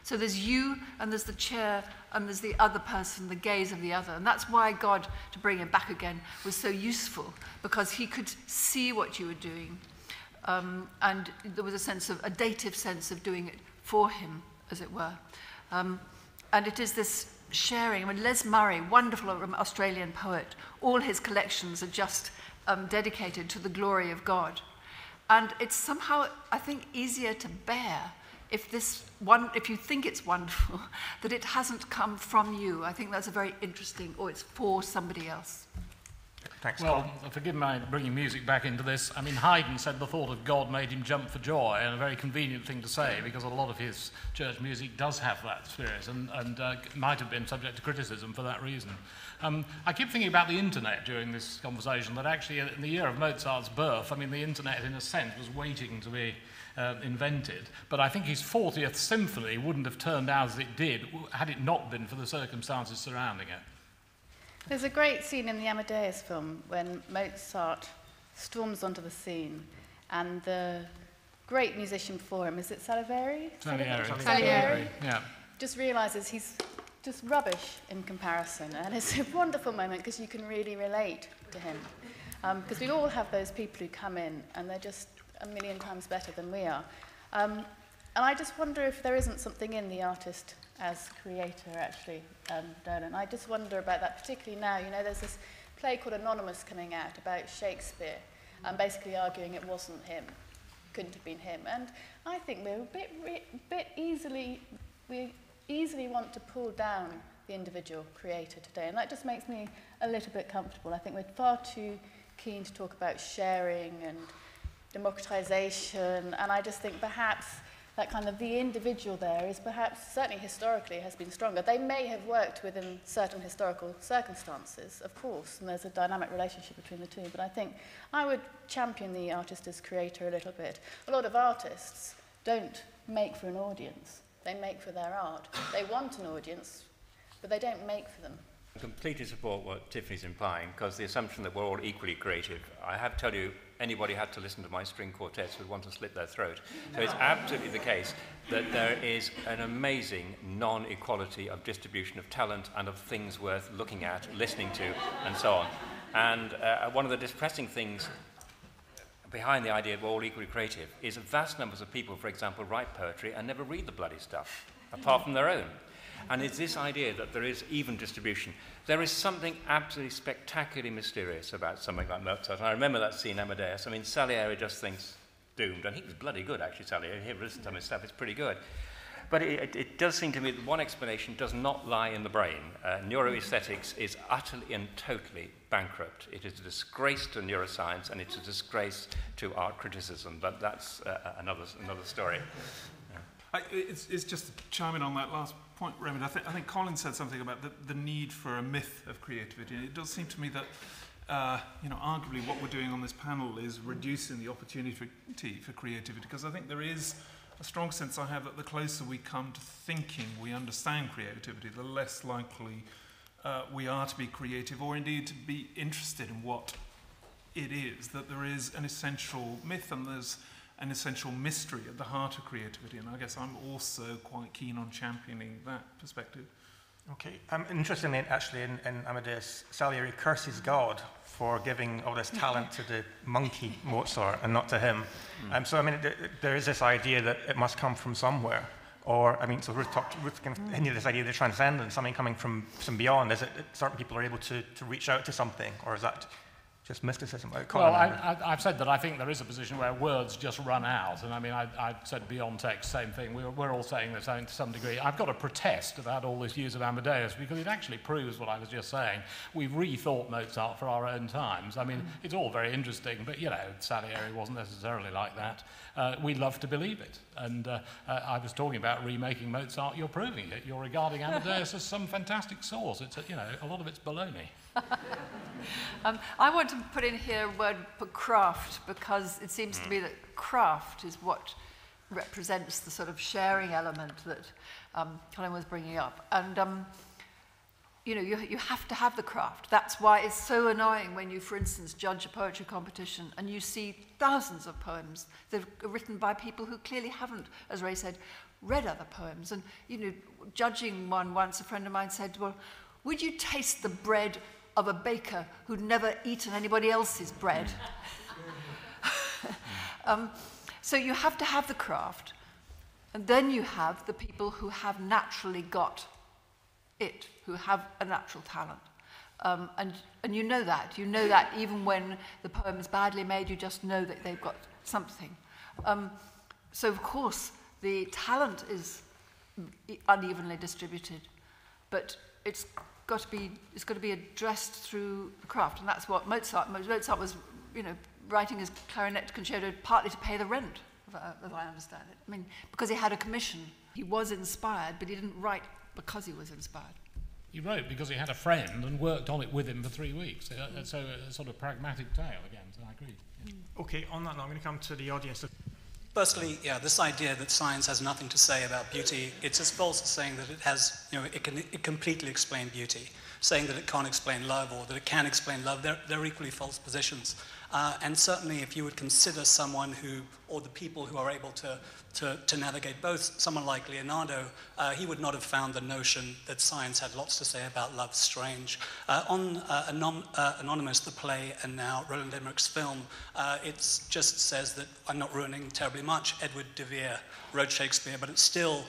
Speaker 5: So there's you, and there's the chair, and there's the other person, the gaze of the other. And that's why God, to bring it back again, was so useful, because he could see what you were doing. And there was a dative sense of doing it for him, as it were. And it is this sharing. I mean, Les Murray, wonderful Australian poet, all his collections are just dedicated to the glory of God. And it's somehow, I think, easier to bear if you think it's wonderful, that it hasn't come from you. I think that's a very interesting, or it's for somebody else.
Speaker 1: Thanks,
Speaker 4: well, forgive my bringing music back into this. I mean, Haydn said the thought of God made him jump for joy, and a very convenient thing to say, because a lot of his church music does have that spirit, and might have been subject to criticism for that reason. I keep thinking about the internet during this conversation, that actually in the year of Mozart's birth, I mean, the internet, in a sense, was waiting to be invented, but I think his 40th symphony wouldn't have turned out as it did had it not been for the circumstances surrounding it.
Speaker 3: There's a great scene in the Amadeus film when Mozart storms onto the scene, and the great musician for him, is it Salieri?
Speaker 4: Salieri. Yeah.
Speaker 3: Just realises he's just rubbish in comparison, and it's a wonderful moment because you can really relate to him. Because we all have those people who come in and they're just a million times better than we are. And I just wonder if there isn't something in the artist as creator, actually, Dolan. I just wonder about that, particularly now. You know, there's this play called Anonymous coming out about Shakespeare, and basically arguing it wasn't him, couldn't have been him. And I think we're we easily want to pull down the individual creator today, and that just makes me a little bit comfortable. I think we're far too keen to talk about sharing and democratization, and I just think perhaps that kind of the individual there is perhaps, certainly historically, has been stronger. They may have worked within certain historical circumstances, of course, and there's a dynamic relationship between the two, but I think I would champion the artist as creator a little bit. A lot of artists don't make for an audience. They make for their art. They want an audience, but they don't make for them.
Speaker 6: I completely support what Tiffany's implying, because the assumption that we're all equally creative, I have to tell you, anybody had to listen to my string quartets would want to slit their throat. So it's absolutely the case that there is an amazing non-equality of distribution of talent and of things worth looking at, listening to, and so on. And one of the depressing things behind the idea of we're all equally creative is vast numbers of people, for example, write poetry and never read the bloody stuff, apart from their own. And it's this idea that there is even distribution. There is something absolutely spectacularly mysterious about something like Mozart. I remember that scene, Amadeus. I mean, Salieri just thinks doomed. And he was bloody good, actually, Salieri. If you listen to his stuff, it's pretty good. But it does seem to me that one explanation does not lie in the brain. Neuroaesthetics is utterly and totally bankrupt. It is a disgrace to neuroscience, and it's a disgrace to art criticism. But that's another story.
Speaker 2: It's just to chime in on that last point, Raymond. I think Colin said something about the need for a myth of creativity. And it does seem to me that, arguably what we're doing on this panel is reducing the opportunity for creativity, because I think there is a strong sense I have that the closer we come to thinking we understand creativity, the less likely we are to be creative, or indeed to be interested in what it is, that there is an essential myth and there's an essential mystery at the heart of creativity, and I guess I'm also quite keen on championing that perspective.
Speaker 1: Okay. Interestingly, actually, in Amadeus, Salieri curses God for giving all this talent to the monkey Mozart and not to him. So, I mean, there is this idea that it must come from somewhere. Or, I mean, so Ruth kind of hinted this idea of the transcendent, something coming from beyond. Is it that certain people are able to reach out to something, or is that just mysticism?
Speaker 4: Well, I've said that I think there is a position where words just run out, and I mean, I said beyond text, same thing. We're all saying the same to some degree. I've got to protest about all this use of Amadeus because it actually proves what I was just saying. We've rethought Mozart for our own times. I mean, it's all very interesting, but, you know, Salieri wasn't necessarily like that. We love to believe it, and I was talking about remaking Mozart. You're proving it. You're regarding Amadeus as some fantastic source. It's, you know, a lot of it's baloney.
Speaker 5: I want to put in here a word for craft, because it seems to me that craft is what represents the sort of sharing element that Colin was bringing up. And, you know, you have to have the craft. That's why it's so annoying when you, for instance, judge a poetry competition and you see thousands of poems that are written by people who clearly haven't, as Ray said, read other poems. And, you know, judging one once, a friend of mine said, well, would you taste the bread of a baker who'd never eaten anybody else's bread? So you have to have the craft, and then you have the people who have naturally got it, who have a natural talent. And you know that even when the poem is badly made, you just know that they've got something. So of course the talent is unevenly distributed, but it's got to be addressed through the craft, and that's what Mozart was, you know, writing his clarinet concerto partly to pay the rent, as I understand it. I mean, because he had a commission. He was inspired, but he didn't write because he was inspired.
Speaker 4: He wrote because he had a friend and worked on it with him for 3 weeks. So a sort of pragmatic tale again, so I agree. Yeah.
Speaker 1: Okay, on that note, I'm going to come to the audience.
Speaker 7: Firstly, yeah, this idea that science has nothing to say about beauty, it's as false as saying that it has, you know, it can completely explain beauty. Saying that it can't explain love or that it can explain love, they're equally false positions. And certainly if you would consider someone who, or the people who are able to navigate both, someone like Leonardo, he would not have found the notion that science had lots to say about love strange. On Anonymous, the play, and now Roland Emmerich's film, it just says that, I'm not ruining terribly much, Edward de Vere wrote Shakespeare, but it still,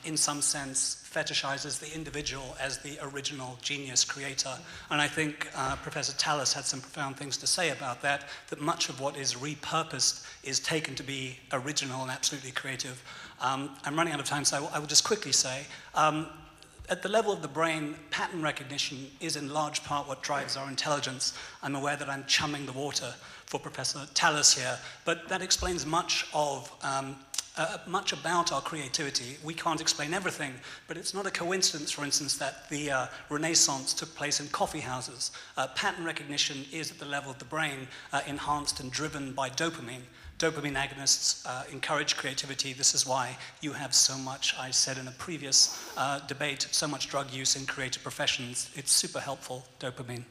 Speaker 7: in some sense, fetishizes the individual as the original genius creator. And I think Professor Tallis had some profound things to say about that much of what is repurposed is taken to be original and absolutely creative. I'm running out of time, so I will just quickly say, at the level of the brain, pattern recognition is in large part what drives our intelligence. I'm aware that I'm chumming the water for Professor Tallis here, but that explains much of much about our creativity. We can't explain everything, but it's not a coincidence, for instance, that the Renaissance took place in coffee houses. Pattern recognition is at the level of the brain, enhanced and driven by dopamine. Dopamine agonists encourage creativity. This is why you have so much, I said in a previous debate, so much drug use in creative professions. It's super helpful, dopamine.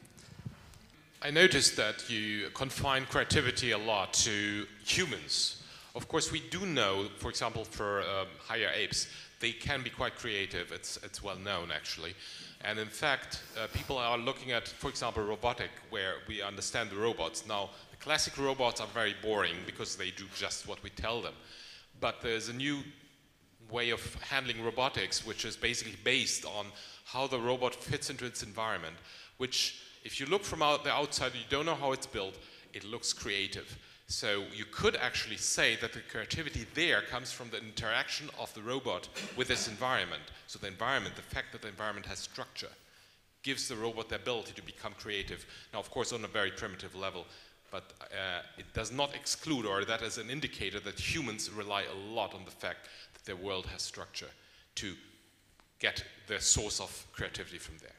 Speaker 8: I noticed that you confine creativity a lot to humans. Of course, we do know, for example, for higher apes, they can be quite creative. It's well known, actually. And in fact, people are looking at, for example, robotic, where we understand the robots. Now, the classic robots are very boring because they do just what we tell them. But there's a new way of handling robotics, which is basically based on how the robot fits into its environment, which, if you look from the outside, you don't know how it's built, it looks creative. So you could actually say that the creativity there comes from the interaction of the robot with this environment. So the environment, the fact that the environment has structure, gives the robot the ability to become creative. Now, of course, on a very primitive level, but it does not exclude, or that is an indicator that humans rely a lot on the fact that their world has structure to get the source of creativity from there.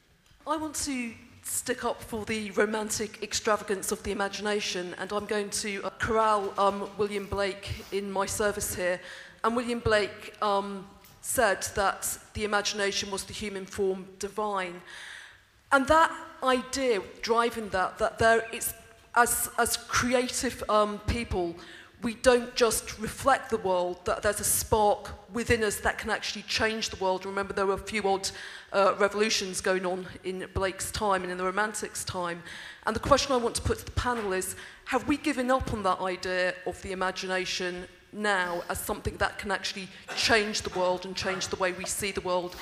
Speaker 9: I want to stick up for the romantic extravagance of the imagination, and I'm going to corral William Blake in my service here. And William Blake said that the imagination was the human form divine. And that idea driving that there it's as creative people, we don't just reflect the world, that there's a spark within us that can actually change the world. Remember, there were a few odd revolutions going on in Blake's time and in the Romantics' time. And the question I want to put to the panel is, have we given up on that idea of the imagination now as something that can actually change the world and change the way we see the world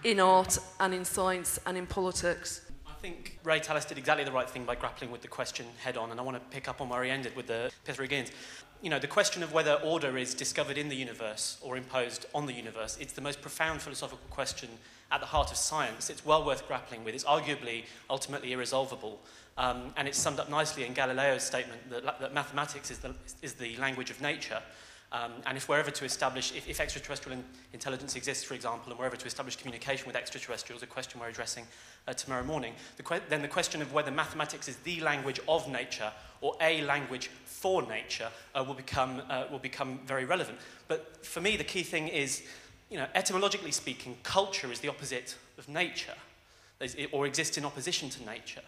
Speaker 9: in art and in science and in politics?
Speaker 10: I think Ray Tallis did exactly the right thing by grappling with the question head on, and I want to pick up on where he ended with the Professor Raymond. You know, the question of whether order is discovered in the universe or imposed on the universe, it's the most profound philosophical question at the heart of science. It's well worth grappling with. It's arguably ultimately irresolvable. And it's summed up nicely in Galileo's statement that mathematics is the language of nature. And if we're ever to establish, if extraterrestrial intelligence exists, for example, and we're ever to establish communication with extraterrestrials, a question we're addressing tomorrow morning, then the question of whether mathematics is the language of nature or a language for nature will become very relevant. But for me, the key thing is, you know, etymologically speaking, culture is the opposite of nature, or exists in opposition to nature.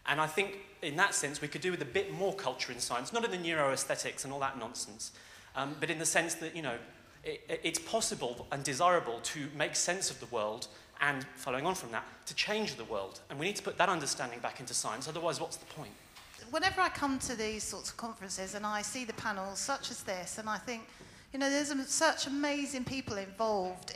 Speaker 10: And I think, in that sense, we could do with a bit more culture in science, not in the neuroaesthetics and all that nonsense, but in the sense that, you know, it's possible and desirable to make sense of the world and, following on from that, to change the world. And we need to put that understanding back into science, otherwise what's the point?
Speaker 11: Whenever I come to these sorts of conferences and I see the panels such as this, and I think, you know, there's such amazing people involved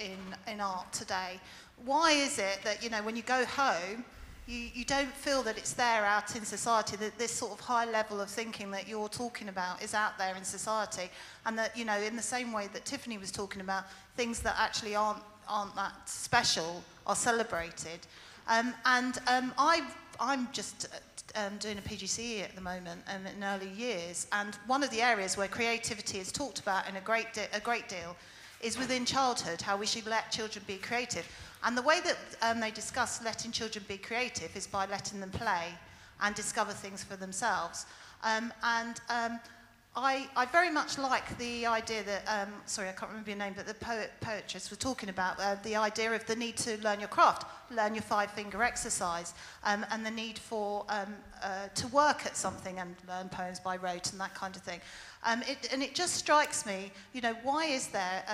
Speaker 11: in art today. Why is it that, you know, when you go home, you don't feel that it's there out in society, that this sort of high level of thinking that you're talking about is out there in society, and that, you know, in the same way that Tiffany was talking about, things that actually aren't that special are celebrated. I'm just doing a PGCE at the moment in early years, and one of the areas where creativity is talked about in a great deal is within childhood, how we should let children be creative. And the way that they discuss letting children be creative is by letting them play and discover things for themselves. I very much like the idea that, sorry, I can't remember your name, but the poetess was talking about the idea of the need to learn your craft, learn your 5-finger exercise, and the need for to work at something and learn poems by rote and that kind of thing. And it just strikes me, you know, why is there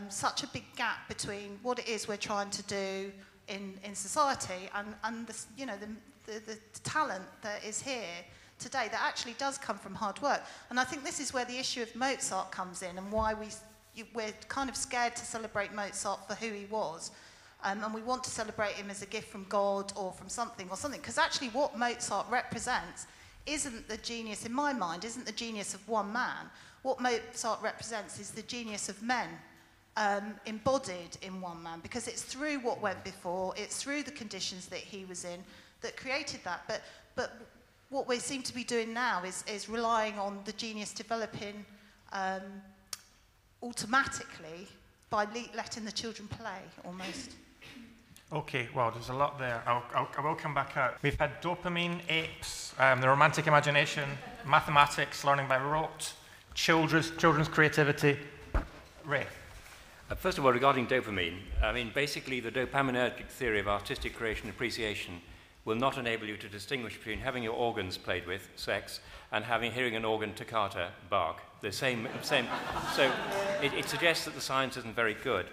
Speaker 11: such a big gap between what it is we're trying to do in society and the, you know, the talent that is here today that actually does come from hard work. And I think this is where the issue of Mozart comes in, and why we're kind of scared to celebrate Mozart for who he was, and we want to celebrate him as a gift from God or from something, because actually what Mozart represents isn't the genius, in my mind, isn't the genius of one man. What Mozart represents is the genius of men, embodied in one man, because it's through what went before, it's through the conditions that he was in that created that. But what we seem to be doing now is relying on the genius developing automatically by letting the children play, almost.
Speaker 1: Okay, well, there's a lot there. I will come back out. We've had dopamine, apes, the romantic imagination, mathematics, learning by rote, children's creativity. Ray.
Speaker 6: First of all, regarding dopamine, I mean, basically the dopaminergic theory of artistic creation and appreciation will not enable you to distinguish between having your organs played with, sex, and hearing an organ toccata-Bach. The same. So it suggests that the science isn't very good.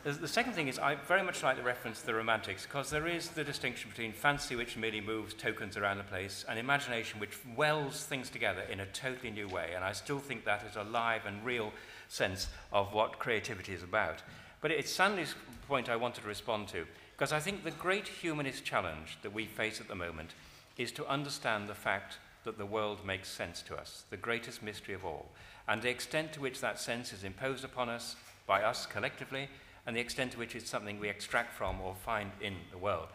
Speaker 6: The second thing is, I very much like the reference to the Romantics, because there is the distinction between fancy, which merely moves tokens around the place, and imagination, which welds things together in a totally new way. And I still think that is a live and real sense of what creativity is about. But it's Sandy's point I wanted to respond to, because I think the great humanist challenge that we face at the moment is to understand the fact that the world makes sense to us, the greatest mystery of all, and the extent to which that sense is imposed upon us by us collectively, and the extent to which it's something we extract from or find in the world.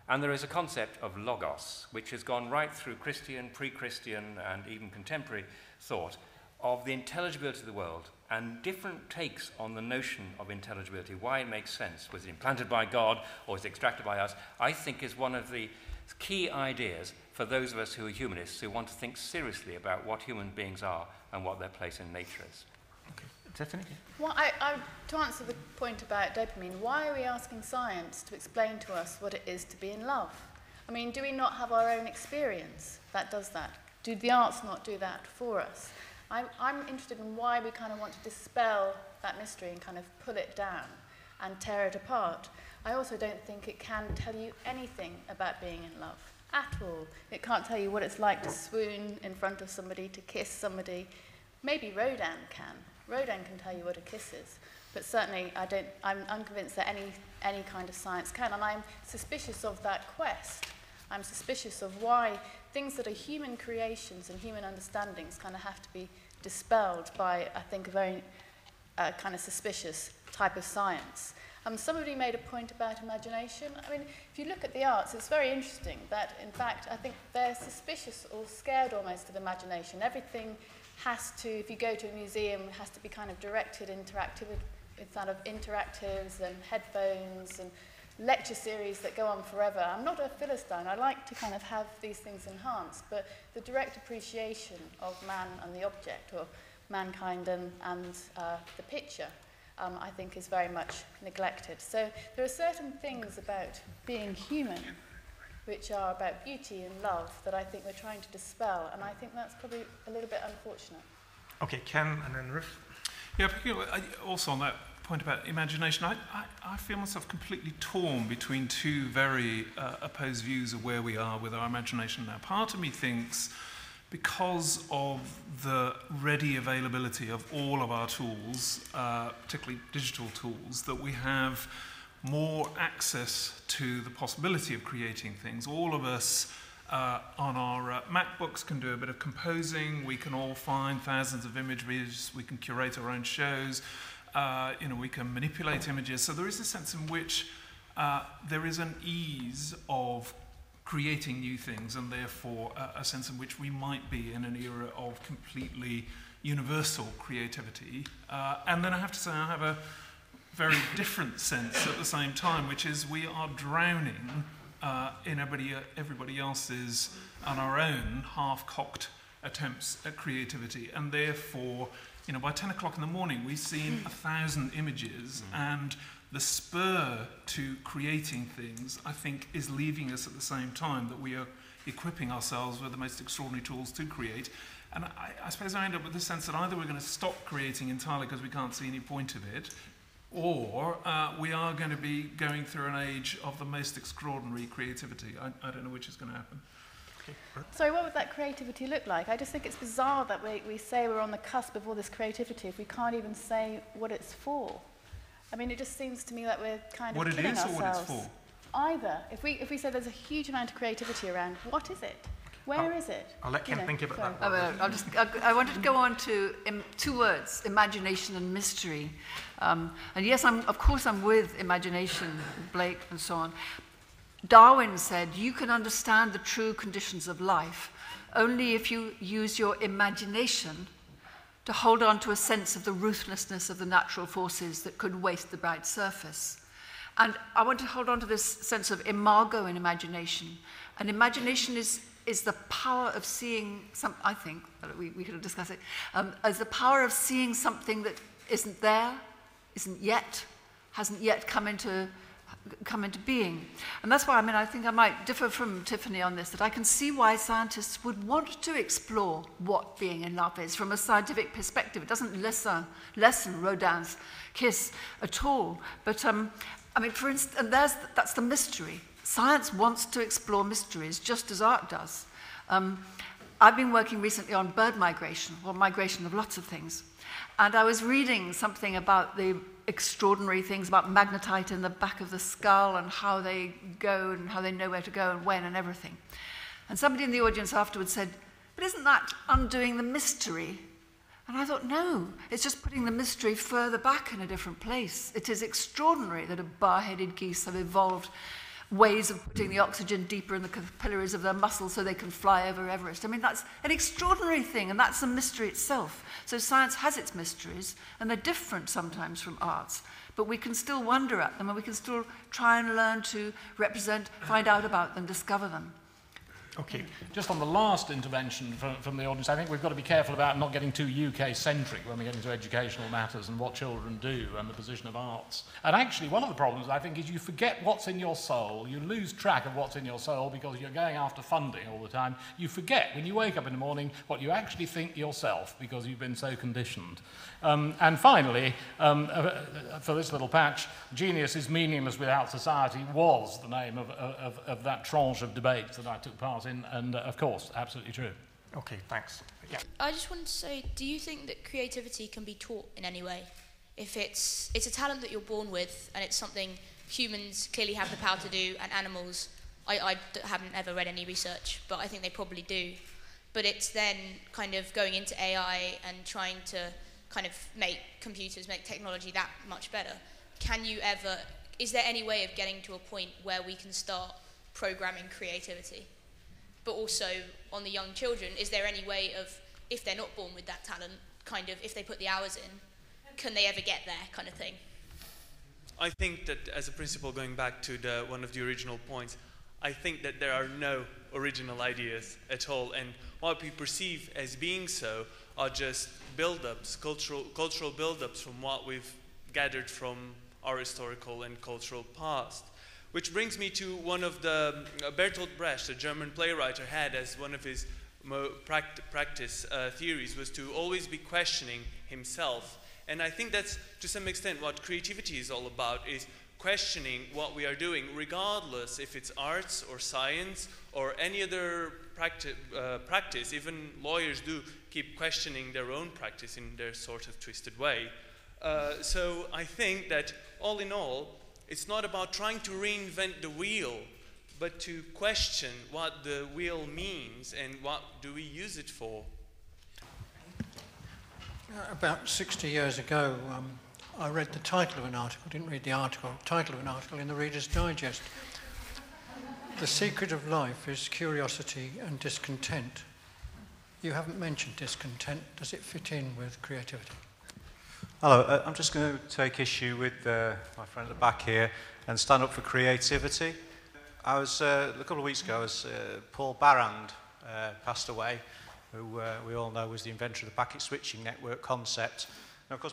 Speaker 6: And there is a concept of logos, which has gone right through Christian, pre-Christian, and even contemporary thought of the intelligibility of the world, and different takes on the notion of intelligibility, why it makes sense. Was it implanted by God, or is it extracted by us? I think is one of the key ideas for those of us who are humanists, who want to think seriously about what human beings are and what their place in nature is.
Speaker 1: Okay. Tiffany?
Speaker 3: Well, to answer the point about dopamine, why are we asking science to explain to us what it is to be in love? I mean, do we not have our own experience that does that? Do the arts not do that for us? I'm interested in why we kind of want to dispel that mystery and kind of pull it down and tear it apart. I also don't think it can tell you anything about being in love at all. It can't tell you what it's like to swoon in front of somebody, to kiss somebody. Maybe Rodin can. Rodin can tell you what a kiss is. But certainly I'm unconvinced that any kind of science can. And I'm suspicious of that quest. I'm suspicious of why things that are human creations and human understandings kind of have to be dispelled by, I think, a very kind of suspicious type of science. Somebody made a point about imagination. I mean, if you look at the arts, it's very interesting that, in fact, I think they're suspicious or scared almost of imagination. Everything has to, if you go to a museum, has to be kind of directed with kind of interactives and headphones and lecture series that go on forever. I'm not a Philistine. I like to kind of have these things enhanced, but the direct appreciation of man and the object, or mankind and the picture, I think is very much neglected. So there are certain things about being human which are about beauty and love that I think we're trying to dispel, and I think that's probably a little bit unfortunate.
Speaker 1: Okay, Ken and then Ruth.
Speaker 2: Yeah, also on that point about imagination, I feel myself completely torn between two very opposed views of where we are with our imagination now. Part of me thinks, because of the ready availability of all of our tools, particularly digital tools, that we have more access to the possibility of creating things. All of us on our MacBooks can do a bit of composing. We can all find thousands of images. We can curate our own shows. We can manipulate images. So there is a sense in which there is an ease of creating new things, and therefore a sense in which we might be in an era of completely universal creativity. And then I have to say I have a very different sense at the same time, which is we are drowning in everybody else's and our own half-cocked attempts at creativity, and therefore, by 10 o'clock in the morning we've seen 1,000 images, and the spur to creating things, I think, is leaving us at the same time that we are equipping ourselves with the most extraordinary tools to create. And I suppose I end up with the sense that either we're going to stop creating entirely because we can't see any point of it, or we are going to be going through an age of the most extraordinary creativity. I don't know which is going to happen.
Speaker 3: Sorry, what would that creativity look like? I just think it's bizarre that we say we're on the cusp of all this creativity if we can't even say what it's for. I mean, it just seems to me that we're kind of killing ourselves.
Speaker 2: What it is or what it's for?
Speaker 3: Either. If we say there's a huge amount of creativity around, what is it? Where is it?
Speaker 1: I'll let Ken think about that.
Speaker 5: I wanted to go on to two words, imagination and mystery. And yes, of course I'm with imagination, Blake and so on. Darwin said, you can understand the true conditions of life only if you use your imagination to hold on to a sense of the ruthlessness of the natural forces that could waste the bright surface. And I want to hold on to this sense of imago in imagination. And imagination is the power of seeing I think, we could discuss it, as the power of seeing something that isn't there, hasn't yet come into being. And that's why, I think I might differ from Tiffany on this, that I can see why scientists would want to explore what being in love is from a scientific perspective. It doesn't lessen Rodin's kiss at all. But, for instance, and that's the mystery. Science wants to explore mysteries just as art does. I've been working recently on bird migration, or migration of lots of things. And I was reading something about the extraordinary things about magnetite in the back of the skull and how they go and how they know where to go and when and everything. And somebody in the audience afterwards said, but isn't that undoing the mystery? And I thought, no, it's just putting the mystery further back in a different place. It is extraordinary that bar-headed geese have evolved ways of putting the oxygen deeper in the capillaries of their muscles so they can fly over Everest. That's an extraordinary thing, and that's a mystery itself. So science has its mysteries, and they're different sometimes from arts, but we can still wonder at them, and we can still try and learn to represent, find out about them, discover them.
Speaker 1: Okay.
Speaker 4: Just on the last intervention from the audience, I think we've got to be careful about not getting too UK-centric when we get into educational matters and what children do and the position of arts. And actually, one of the problems, I think, is you forget what's in your soul. You lose track of what's in your soul because you're going after funding all the time. You forget, when you wake up in the morning, what you actually think yourself because you've been so conditioned. And finally, for this little patch, Genius is Meaningless Without Society was the name of that tranche of debate that I took part in, and of course, absolutely true.
Speaker 1: Okay, thanks. Yeah.
Speaker 12: I just wanted to say, do you think that creativity can be taught in any way? If it's a talent that you're born with, and it's something humans clearly have the power to do, and animals, I haven't ever read any research, but I think they probably do. But it's then kind of going into AI and trying to kind of make computers, make technology that much better. Is there any way of getting to a point where we can start programming creativity? But also, on the young children, is there any way of, if they're not born with that talent, kind of, if they put the hours in, can they ever get there, kind of thing?
Speaker 13: I think that, as a principle, going back to one of the original points, I think that there are no original ideas at all, and what we perceive as being so are just build-ups, cultural build-ups from what we've gathered from our historical and cultural past. Which brings me to one of the, Bertolt Brecht, a German playwright, had as one of his practice theories, was to always be questioning himself. And I think that's, to some extent, what creativity is all about, is questioning what we are doing, regardless if it's arts or science or any other practice. Even lawyers do keep questioning their own practice in their sort of twisted way. So I think that, all in all, it's not about trying to reinvent the wheel, but to question what the wheel means and what do we use it for.
Speaker 14: About 60 years ago, I read the title of an article, didn't read the article, title of an article in the Reader's Digest. The secret of life is curiosity and discontent. You haven't mentioned discontent. Does it fit in with creativity?
Speaker 15: Hello, I'm just going to take issue with my friend at the back here and stand up for creativity. I was, a couple of weeks ago, Paul Barrand passed away, who we all know was the inventor of the packet switching network concept. And of course,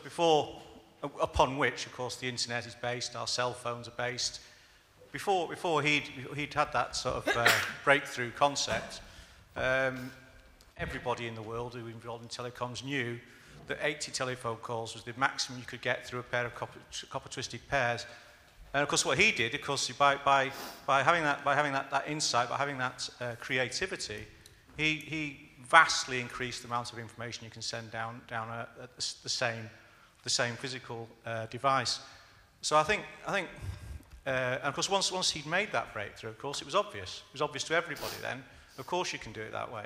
Speaker 15: upon which, of course, the internet is based, our cell phones are based. Before he'd had that sort of breakthrough concept, everybody in the world who was involved in telecoms knew that 80 telephone calls was the maximum you could get through a pair of copper twisted pairs. And of course, what he did, of course, by having that insight, by having that creativity, he vastly increased the amount of information you can send down the same physical device. So I think, and of course, once he'd made that breakthrough, of course, it was obvious. It was obvious to everybody then. Of course, you can do it that way.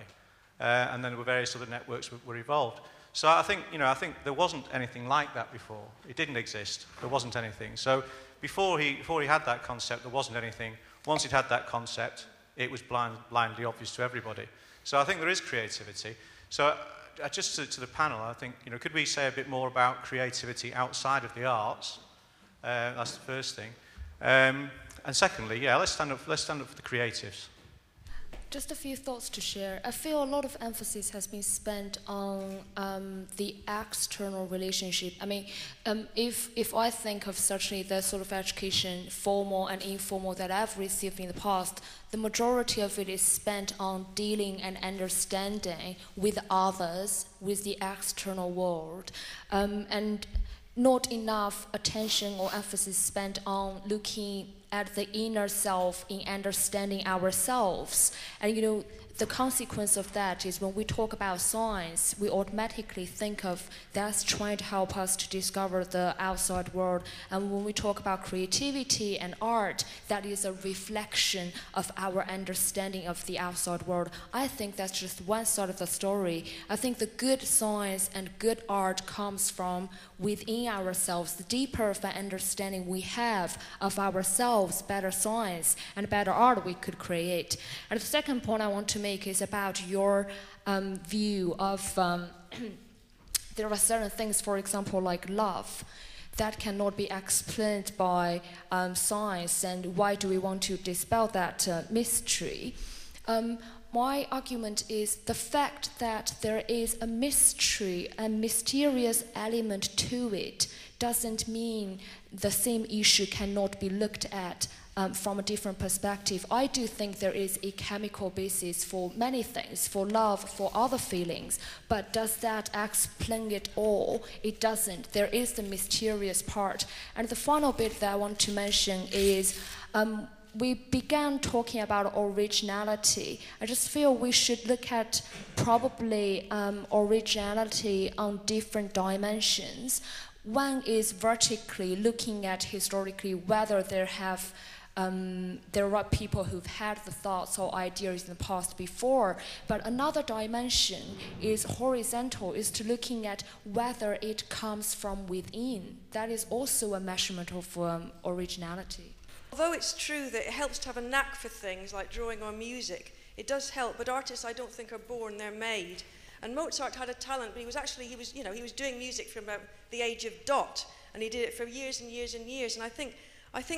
Speaker 15: And then there were various other networks were evolved. So I think there wasn't anything like that before. It didn't exist. There wasn't anything. So before he had that concept, there wasn't anything. Once he'd had that concept, it was blindly obvious to everybody. So I think there is creativity. So just to the panel, I think, could we say a bit more about creativity outside of the arts? That's the first thing. And secondly, yeah, let's stand up for the creatives.
Speaker 12: Just a few thoughts to share. I feel a lot of emphasis has been spent on the external relationship. I mean, if I think of certainly the sort of education, formal and informal, that I've received in the past, the majority of it is spent on dealing and understanding with others, with the external world, and not enough attention or emphasis spent on looking at the inner self in understanding ourselves. And the consequence of that is when we talk about science, we automatically think of that's trying to help us to discover the outside world. And when we talk about creativity and art, that is a reflection of our understanding of the outside world. I think that's just one side of the story. I think the good science and good art comes from within ourselves. The deeper of an understanding we have of ourselves, better science and better art we could create. And the second point I want to make is about your view of there are certain things, for example, like love, that cannot be explained by my argument is the fact that there is a mystery, a mysterious element to it, doesn't mean the same issue cannot be looked at from a different perspective. I do think there is a chemical basis for many things, for love, for other feelings, but does that explain it all? It doesn't. There is the mysterious part. And the final bit that I want to mention is we began talking about originality. I just feel we should look at probably originality on different dimensions. One is vertically looking at historically whether there are people who've had the thoughts or ideas in the past before, but another dimension is horizontal, is to looking at whether it comes from within. That is also a measurement of originality.
Speaker 16: Although it's true that it helps to have a knack for things like drawing or music, it does help, but artists I don't think are born, they're made. And Mozart had a talent, but he was doing music from about the age of dot, and he did it for years and years and years. And I think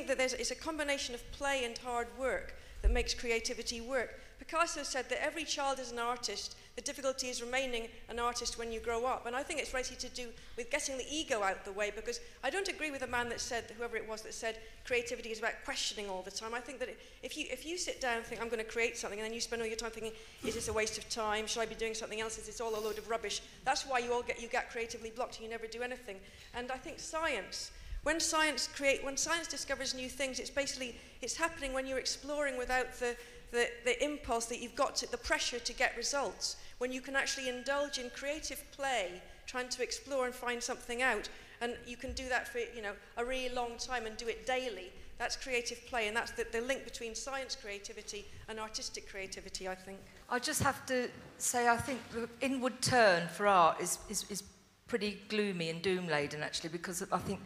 Speaker 16: that it's a combination of play and hard work that makes creativity work. Picasso said that every child is an artist. The difficulty is remaining an artist when you grow up. And I think it's really to do with getting the ego out of the way, because I don't agree with the man that said, whoever it was that said, creativity is about questioning all the time. I think that if you sit down and think, I'm going to create something, and then you spend all your time thinking, is this a waste of time? Should I be doing something else? Is this all a load of rubbish? That's why you get creatively blocked and you never do anything. And I think science, when science discovers new things, it's happening when you're exploring without the impulse that you've got, the pressure to get results. When you can actually indulge in creative play, trying to explore and find something out, and you can do that for a really long time and do it daily. That's creative play, and that's the link between science creativity and artistic creativity, I think.
Speaker 17: I just have to say, I think the inward turn for art is pretty gloomy and doom-laden, actually, because I think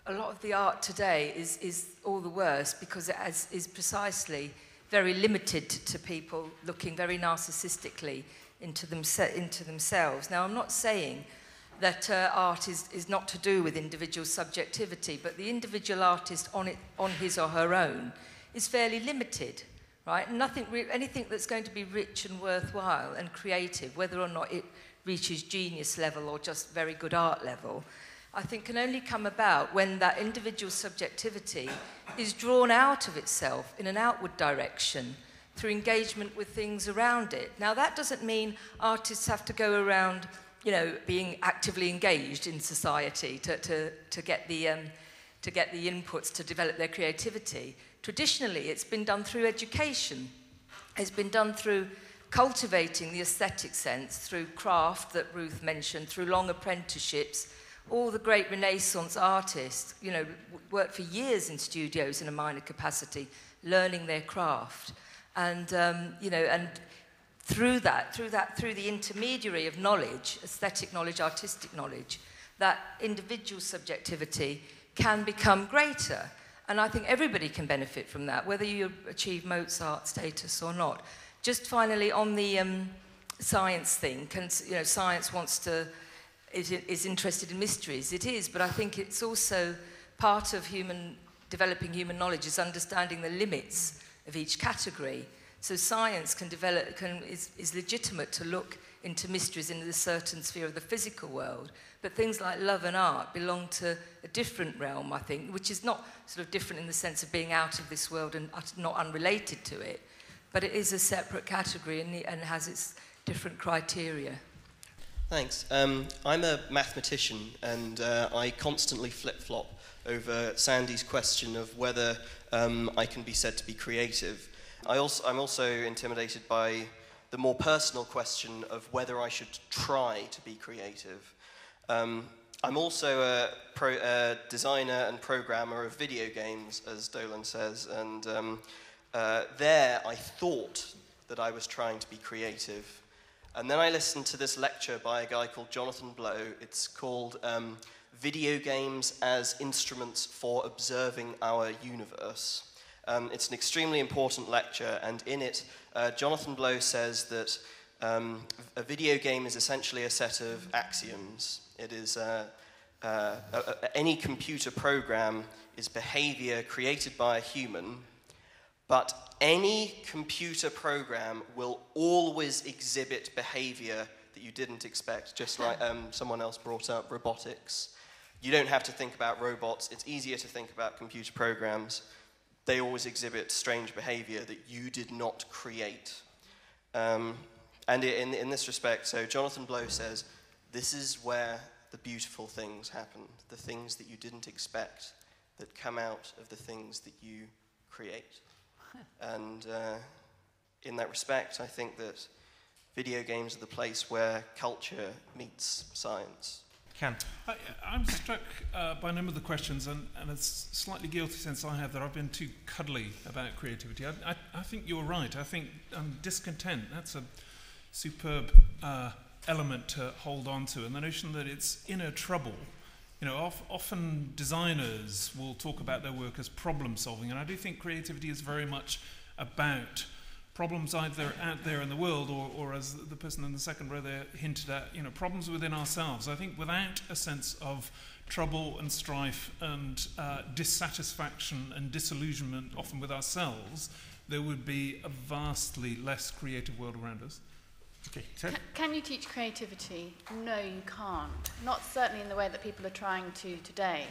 Speaker 17: a lot of the art today is all the worse because it is precisely very limited to people looking very narcissistically into themselves. Now, I'm not saying that art is not to do with individual subjectivity, but the individual artist on his or her own is fairly limited, right? Anything that's going to be rich and worthwhile and creative, whether or not it reaches genius level or just very good art level, I think can only come about when that individual subjectivity is drawn out of itself in an outward direction through engagement with things around it. Now, that doesn't mean artists have to go around, being actively engaged in society to get the inputs to develop their creativity. Traditionally, it's been done through education. It's been done through cultivating the aesthetic sense, through craft that Ruth mentioned, through long apprenticeships. All the great Renaissance artists, worked for years in studios in a minor capacity, learning their craft. And, and through the intermediary of knowledge, aesthetic knowledge, artistic knowledge, that individual subjectivity can become greater. And I think everybody can benefit from that, whether you achieve Mozart status or not. Just finally, on the science thing, science is interested in mysteries. It is, but I think it's also part of developing human knowledge is understanding the limits of each category. So science is legitimate to look into mysteries in a certain sphere of the physical world, but things like love and art belong to a different realm, I think, which is not sort of different in the sense of being out of this world and not unrelated to it, but it is a separate category and has its different criteria.
Speaker 18: Thanks. I'm a mathematician, and I constantly flip-flop over Sandy's question of whether I can be said to be creative. I'm also intimidated by the more personal question of whether I should try to be creative. I'm also a designer and programmer of video games, as Dolan says, and there I thought that I was trying to be creative. And then I listened to this lecture by a guy called Jonathan Blow. It's called Video Games as Instruments for Observing Our Universe. It's an extremely important lecture, and in it, Jonathan Blow says that a video game is essentially a set of axioms. It is any computer program is behavior created by a human, but any computer program will always exhibit behavior that you didn't expect, just like someone else brought up robotics. You don't have to think about robots. It's easier to think about computer programs. They always exhibit strange behavior that you did not create. And in this respect, so Jonathan Blow says, this is where the beautiful things happen, the things that you didn't expect that come out of the things that you create. And in that respect, I think that video games are the place where culture meets science.
Speaker 1: Ken?
Speaker 2: I'm struck by a number of the questions, and a slightly guilty sense I have that I've been too cuddly about creativity. I think you're right. I think discontent, that's a superb element to hold on to, and the notion that it's inner trouble. You know, often designers will talk about their work as problem solving, and I do think creativity is very much about problems either out there in the world or as the person in the second row there hinted at, you know, problems within ourselves. I think without a sense of trouble and strife and dissatisfaction and disillusionment, often with ourselves, there would be a vastly less creative world around us.
Speaker 1: Okay.
Speaker 3: Can you teach creativity? No, you can't. Not certainly in the way that people are trying to today.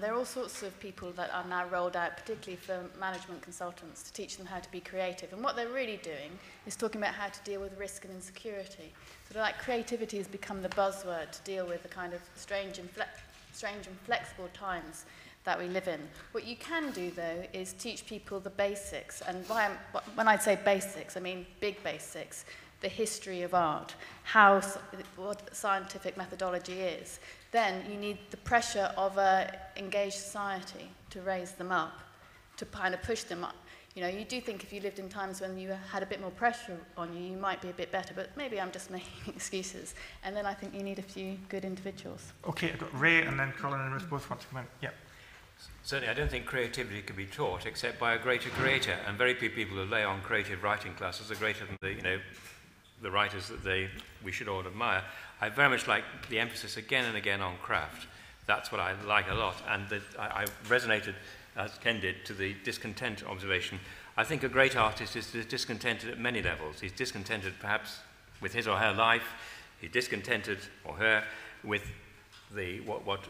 Speaker 3: There are all sorts of people that are now rolled out, particularly for management consultants, to teach them how to be creative. And what they're really doing is talking about how to deal with risk and insecurity. Sort of like creativity has become the buzzword to deal with the kind of strange and flexible times that we live in. What you can do, though, is teach people the basics. And when I say basics, I mean big basics. The history of art, what scientific methodology is. Then you need the pressure of an engaged society to raise them up, to kind of push them up. You know, you do think if you lived in times when you had a bit more pressure on you, you might be a bit better, but maybe I'm just making excuses. And then I think you need a few good individuals.
Speaker 1: Okay, I've got Ray and then Colin and Ruth both want to come in. Yeah.
Speaker 6: Certainly, I don't think creativity can be taught except by a greater creator, and very few people who lay on creative writing classes are greater than the writers that we should all admire. I very much like the emphasis again and again on craft. That's what I like a lot, and I resonated, as Ken did, to the discontent observation. I think a great artist is discontented at many levels. He's discontented perhaps with his or her life. He's discontented, or her, with what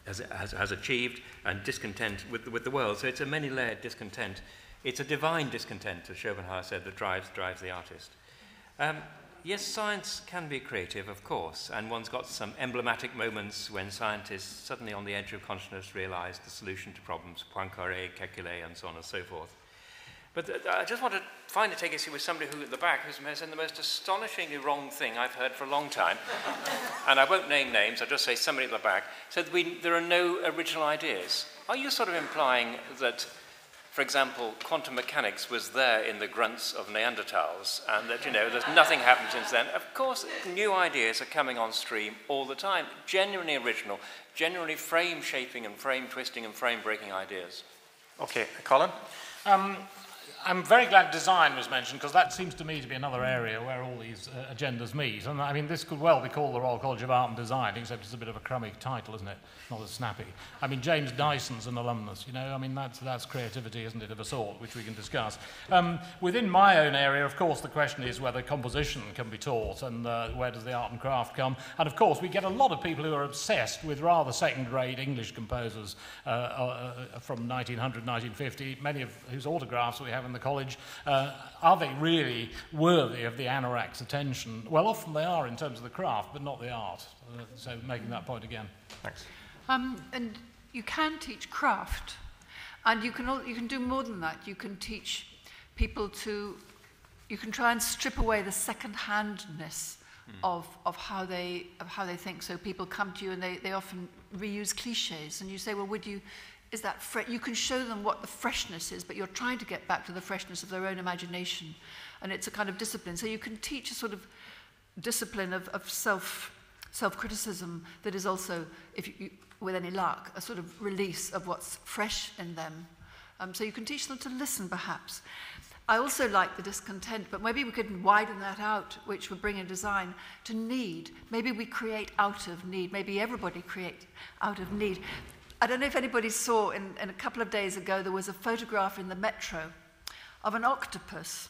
Speaker 6: has achieved, and discontent with the world. So it's a many-layered discontent. It's a divine discontent, as Schopenhauer said, that drives the artist. Yes, science can be creative, of course, and one's got some emblematic moments when scientists suddenly on the edge of consciousness realize the solution to problems, Poincaré, Kekulé, and so on and so forth. But I just want to finally take issue with somebody who at the back has said the most astonishingly wrong thing I've heard for a long time, and I won't name names, I'll just say somebody at the back, said there are no original ideas. Are you sort of implying that, for example, quantum mechanics was there in the grunts of Neanderthals, and that, there's nothing happened since then? Of course, new ideas are coming on stream all the time, genuinely original, genuinely frame-shaping and frame-twisting and frame-breaking ideas.
Speaker 1: Okay, Colin?
Speaker 4: I'm very glad design was mentioned, because that seems to me to be another area where all these agendas meet. And I mean, this could well be called the Royal College of Art and Design, except it's a bit of a crummy title, isn't it? Not as snappy. I mean, James Dyson's an alumnus, I mean, that's creativity, isn't it, of a sort, which we can discuss. Within my own area, of course, the question is whether composition can be taught, and where does the art and craft come? And of course, we get a lot of people who are obsessed with rather second-rate English composers from 1900, 1950, many of whose autographs we have in the college. Are they really worthy of the anorak's attention? Well, often they are in terms of the craft, but not the art. So making that point again.
Speaker 1: Thanks.
Speaker 5: And you can teach craft, and you can do more than that. You can teach people you can try and strip away the second-handness of how they think. So people come to you and they often reuse cliches, and you say, well, you can show them what the freshness is, but you're trying to get back to the freshness of their own imagination, and it's a kind of discipline. So you can teach a sort of discipline of self-criticism that is also, with any luck, a sort of release of what's fresh in them. So you can teach them to listen, perhaps. I also like the discontent, but maybe we could widen that out, which would bring in design, to need. Maybe we create out of need. Maybe everybody creates out of need. I don't know if anybody saw, in a couple of days ago, there was a photograph in the Metro of an octopus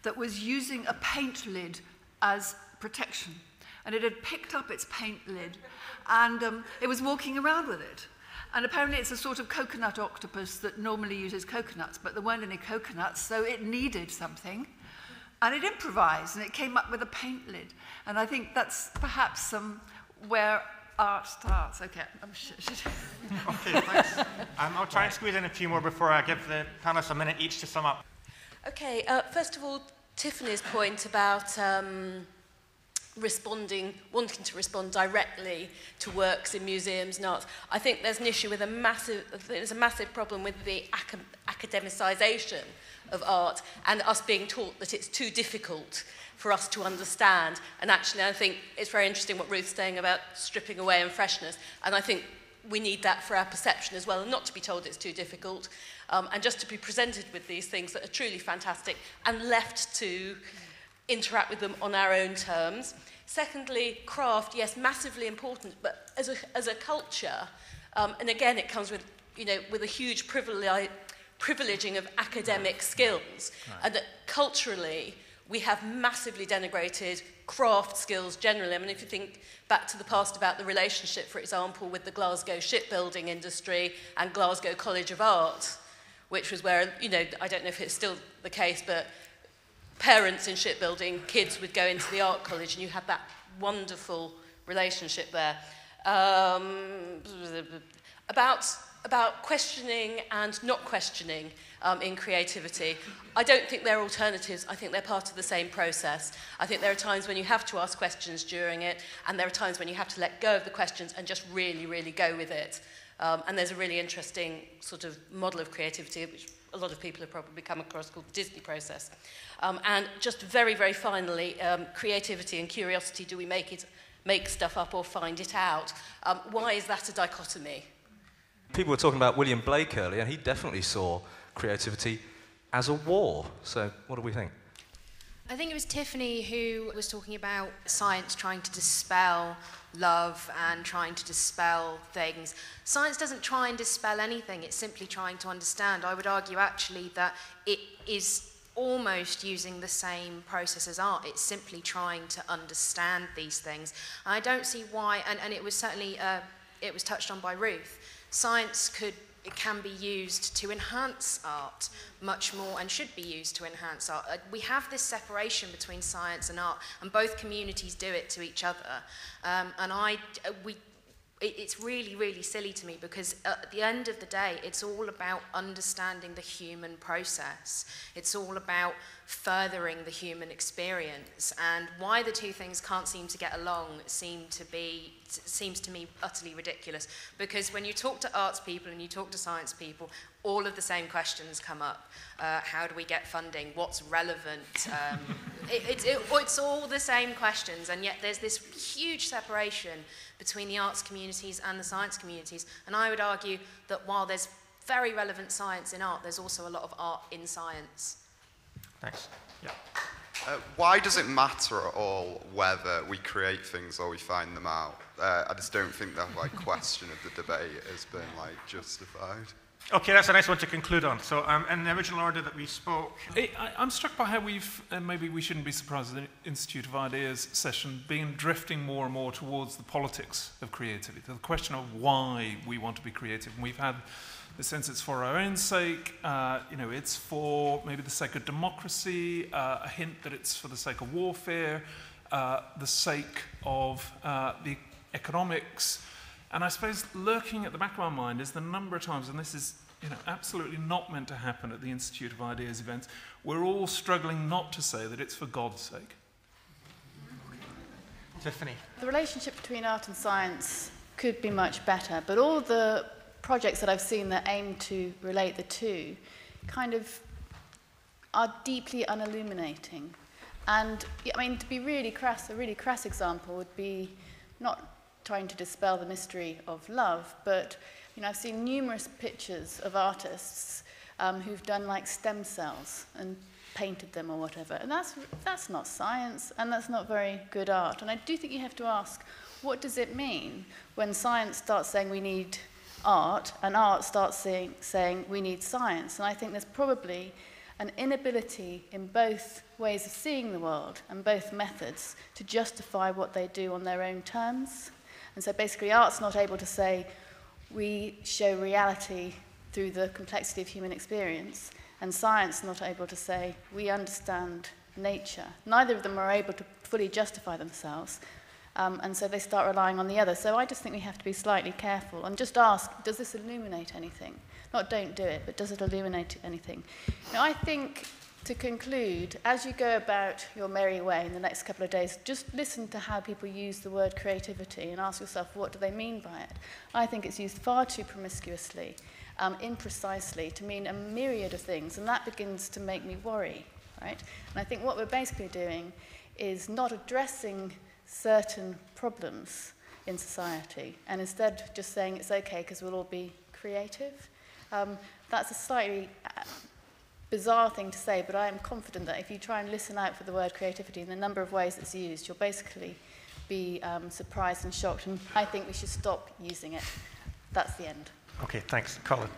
Speaker 5: that was using a paint lid as protection. And it had picked up its paint lid, and it was walking around with it. And apparently it's a sort of coconut octopus that normally uses coconuts, but there weren't any coconuts, so it needed something. And it improvised, and it came up with a paint lid. And I think that's perhaps where art starts. Okay,
Speaker 1: Okay, thanks. I'll try and squeeze in a few more before I give the panelists a minute each to sum up.
Speaker 19: Okay, first of all, Tiffany's point about wanting to respond directly to works in museums and arts. I think there's an issue with a massive problem with the academicisation of art and us being taught that it's too difficult for us to understand. And actually, I think it's very interesting what Ruth's saying about stripping away and freshness. And I think we need that for our perception as well, and not to be told it's too difficult, and just to be presented with these things that are truly fantastic and left to interact with them on our own terms. Secondly, craft, yes, massively important, but as a culture, and again, it comes with, with a huge privileging of academic skills, and that culturally, we have massively denigrated craft skills generally. I mean, if you think back to the past about the relationship, for example, with the Glasgow shipbuilding industry and Glasgow College of Art, which was where, I don't know if it's still the case, but parents in shipbuilding, kids would go into the art college, and you had that wonderful relationship there. About questioning and not questioning in creativity. I don't think they're alternatives. I think they're part of the same process. I think there are times when you have to ask questions during it, and there are times when you have to let go of the questions and just really, really go with it. And there's a really interesting sort of model of creativity, which a lot of people have probably come across, called the Disney process. And just very, very finally, creativity and curiosity, do we make stuff up or find it out? Why is that a dichotomy?
Speaker 20: People were talking about William Blake earlier, and he definitely saw creativity as a war. So what do we think?
Speaker 21: I think it was Tiffany who was talking about science trying to dispel love and trying to dispel things. Science doesn't try and dispel anything, it's simply trying to understand. I would argue actually that it is almost using the same process as art. It's simply trying to understand these things. And I don't see why, and it was certainly, it was touched on by Ruth, science can be used to enhance art much more, and should be used to enhance art. We have this separation between science and art, and both communities do it to each other. It's really, really silly to me, because at the end of the day, it's all about understanding the human process. It's all about furthering the human experience, and why the two things can't seem to get along seems to me utterly ridiculous, because when you talk to arts people and you talk to science people, all of the same questions come up. How do we get funding? What's relevant? It's all the same questions, and yet there's this huge separation between the arts communities and the science communities. And I would argue that while there's very relevant science in art, there's also a lot of art in science.
Speaker 1: Thanks. Yeah.
Speaker 22: Why does it matter at all whether we create things or we find them out? I just don't think that question of the debate has been justified.
Speaker 1: Okay, that's a nice one to conclude on. So in the original order that we spoke...
Speaker 2: I'm struck by how we've, and maybe we shouldn't be surprised at the Institute of Ideas session, been drifting more and more towards the politics of creativity, the question of why we want to be creative. And we've had the sense it's for our own sake, it's for maybe the sake of democracy, a hint that it's for the sake of warfare, the sake of the economics. And I suppose lurking at the back of our mind is the number of times, and this is absolutely not meant to happen at the Institute of Ideas events, we're all struggling not to say that it's for God's sake.
Speaker 1: Tiffany.
Speaker 3: The relationship between art and science could be much better, but all the projects that I've seen that aim to relate the two kind of are deeply unilluminating. And I mean, to be really crass, a really crass example would be not trying to dispel the mystery of love, but I've seen numerous pictures of artists who've done stem cells and painted them or whatever, and that's not science, and that's not very good art. And I do think you have to ask, what does it mean when science starts saying we need art, and art starts saying we need science? And I think there's probably an inability in both ways of seeing the world and both methods to justify what they do on their own terms. And so basically art's not able to say, we show reality through the complexity of human experience, and science not able to say, we understand nature. Neither of them are able to fully justify themselves, and so they start relying on the other. So I just think we have to be slightly careful and just ask, does this illuminate anything? Not don't do it, but does it illuminate anything? Now, I think, to conclude, as you go about your merry way in the next couple of days, just listen to how people use the word creativity and ask yourself, what do they mean by it? I think it's used far too promiscuously, imprecisely, to mean a myriad of things, and that begins to make me worry, right? And I think what we're basically doing is not addressing certain problems in society, and instead just saying it's okay because we'll all be creative. That's a slightly bizarre thing to say, but I am confident that if you try and listen out for the word creativity and the number of ways it's used, you'll basically be surprised and shocked, and I think we should stop using it. That's the end.
Speaker 1: Okay, thanks. Colin.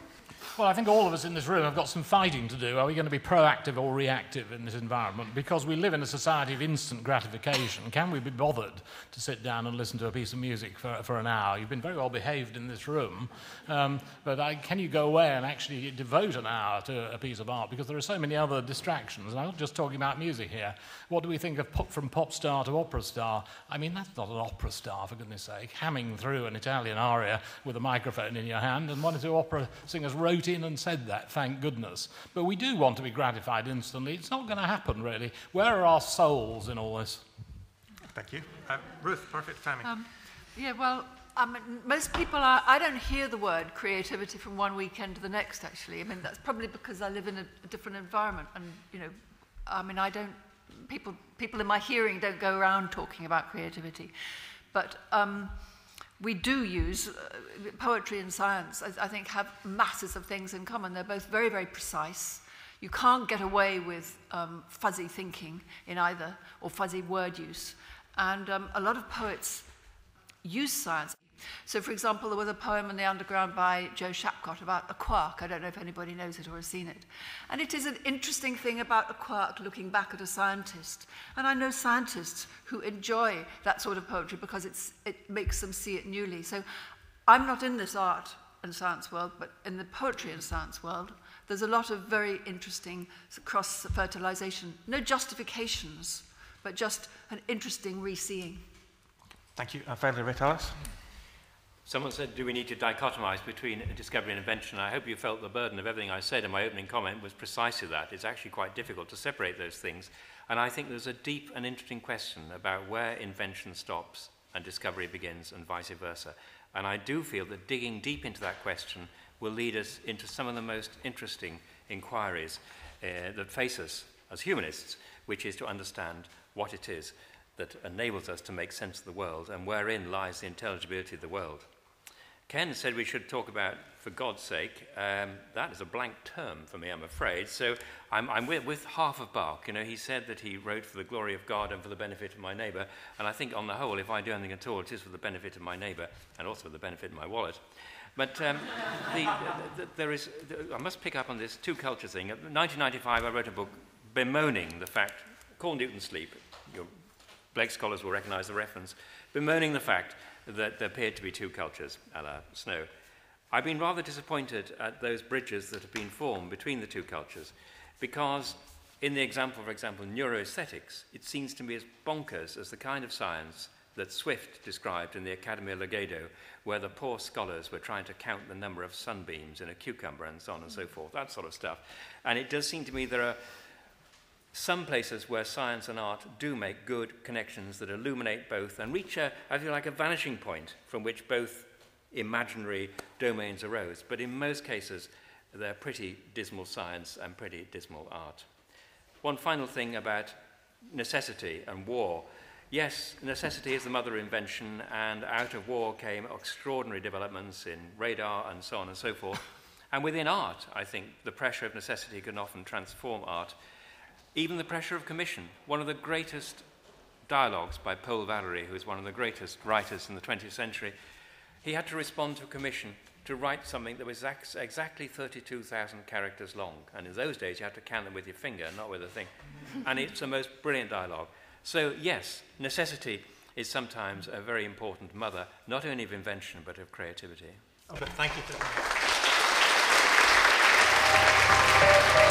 Speaker 4: Well, I think all of us in this room have got some fighting to do. Are we going to be proactive or reactive in this environment? Because we live in a society of instant gratification. Can we be bothered to sit down and listen to a piece of music for an hour? You've been very well behaved in this room, but can you go away and actually devote an hour to a piece of art? Because there are so many other distractions. And I'm not just talking about music here. What do we think of from pop star to opera star? I mean, that's not an opera star, for goodness sake, hamming through an Italian aria with a microphone in your hand, and one or two opera singers wrote in and said that, thank goodness. But we do want to be gratified instantly. It's not going to happen, really. Where are our souls in all this?
Speaker 1: Thank you. Ruth, perfect timing.
Speaker 5: Most people I don't hear the word creativity from one weekend to the next, actually. I mean, that's probably because I live in a different environment, and, you know, I mean, people in my hearing don't go around talking about creativity. But we do use poetry and science, I think, have masses of things in common. They're both very, very precise. You can't get away with fuzzy thinking in either, or fuzzy word use. And a lot of poets use science. So, for example, there was a poem in the Underground by Joe Shapcott about a quark. I don't know if anybody knows it or has seen it. And it is an interesting thing about a quark looking back at a scientist. And I know scientists who enjoy that sort of poetry because it makes them see it newly. So I'm not in this art and science world, but in the poetry and science world, there's a lot of very interesting cross-fertilization. No justifications, but just an interesting re-seeing.
Speaker 1: Thank you. Finally, Ray Tallis.
Speaker 6: Someone said, do we need to dichotomize between discovery and invention? I hope you felt the burden of everything I said in my opening comment was precisely that. It's actually quite difficult to separate those things. And I think there's a deep and interesting question about where invention stops and discovery begins and vice versa. And I do feel that digging deep into that question will lead us into some of the most interesting inquiries that face us as humanists, which is to understand what it is that enables us to make sense of the world and wherein lies the intelligibility of the world. Ken said we should talk about, for God's sake. That is a blank term for me, I'm afraid. So I'm with half of Bach. You know, he said that he wrote for the glory of God and for the benefit of my neighbour. And I think on the whole, if I do anything at all, it is for the benefit of my neighbour and also for the benefit of my wallet. But I must pick up on this two-culture thing. In 1995, I wrote a book bemoaning the fact, called Newton's Sleep. Your Blake scholars will recognise the reference, bemoaning the fact that there appeared to be two cultures, a la Snow. I've been rather disappointed at those bridges that have been formed between the two cultures, because in the example, for example, neuroaesthetics, it seems to me as bonkers as the kind of science that Swift described in the Accademia Legedo, where the poor scholars were trying to count the number of sunbeams in a cucumber and so on and so forth, that sort of stuff. And it does seem to me there are some places where science and art do make good connections that illuminate both and reach, I feel like, a vanishing point from which both imaginary domains arose. But in most cases, they're pretty dismal science and pretty dismal art. One final thing about necessity and war. Yes, necessity is the mother of invention, and out of war came extraordinary developments in radar and so on and so forth. And within art, I think the pressure of necessity can often transform art. Even the pressure of commission. One of the greatest dialogues by Paul Valéry, who is one of the greatest writers in the 20th century, he had to respond to a commission to write something that was exactly 32,000 characters long. And in those days, you had to count them with your finger, not with a thing. And it's the most brilliant dialogue. So, yes, necessity is sometimes a very important mother, not only of invention, but of creativity.
Speaker 1: Okay, thank you.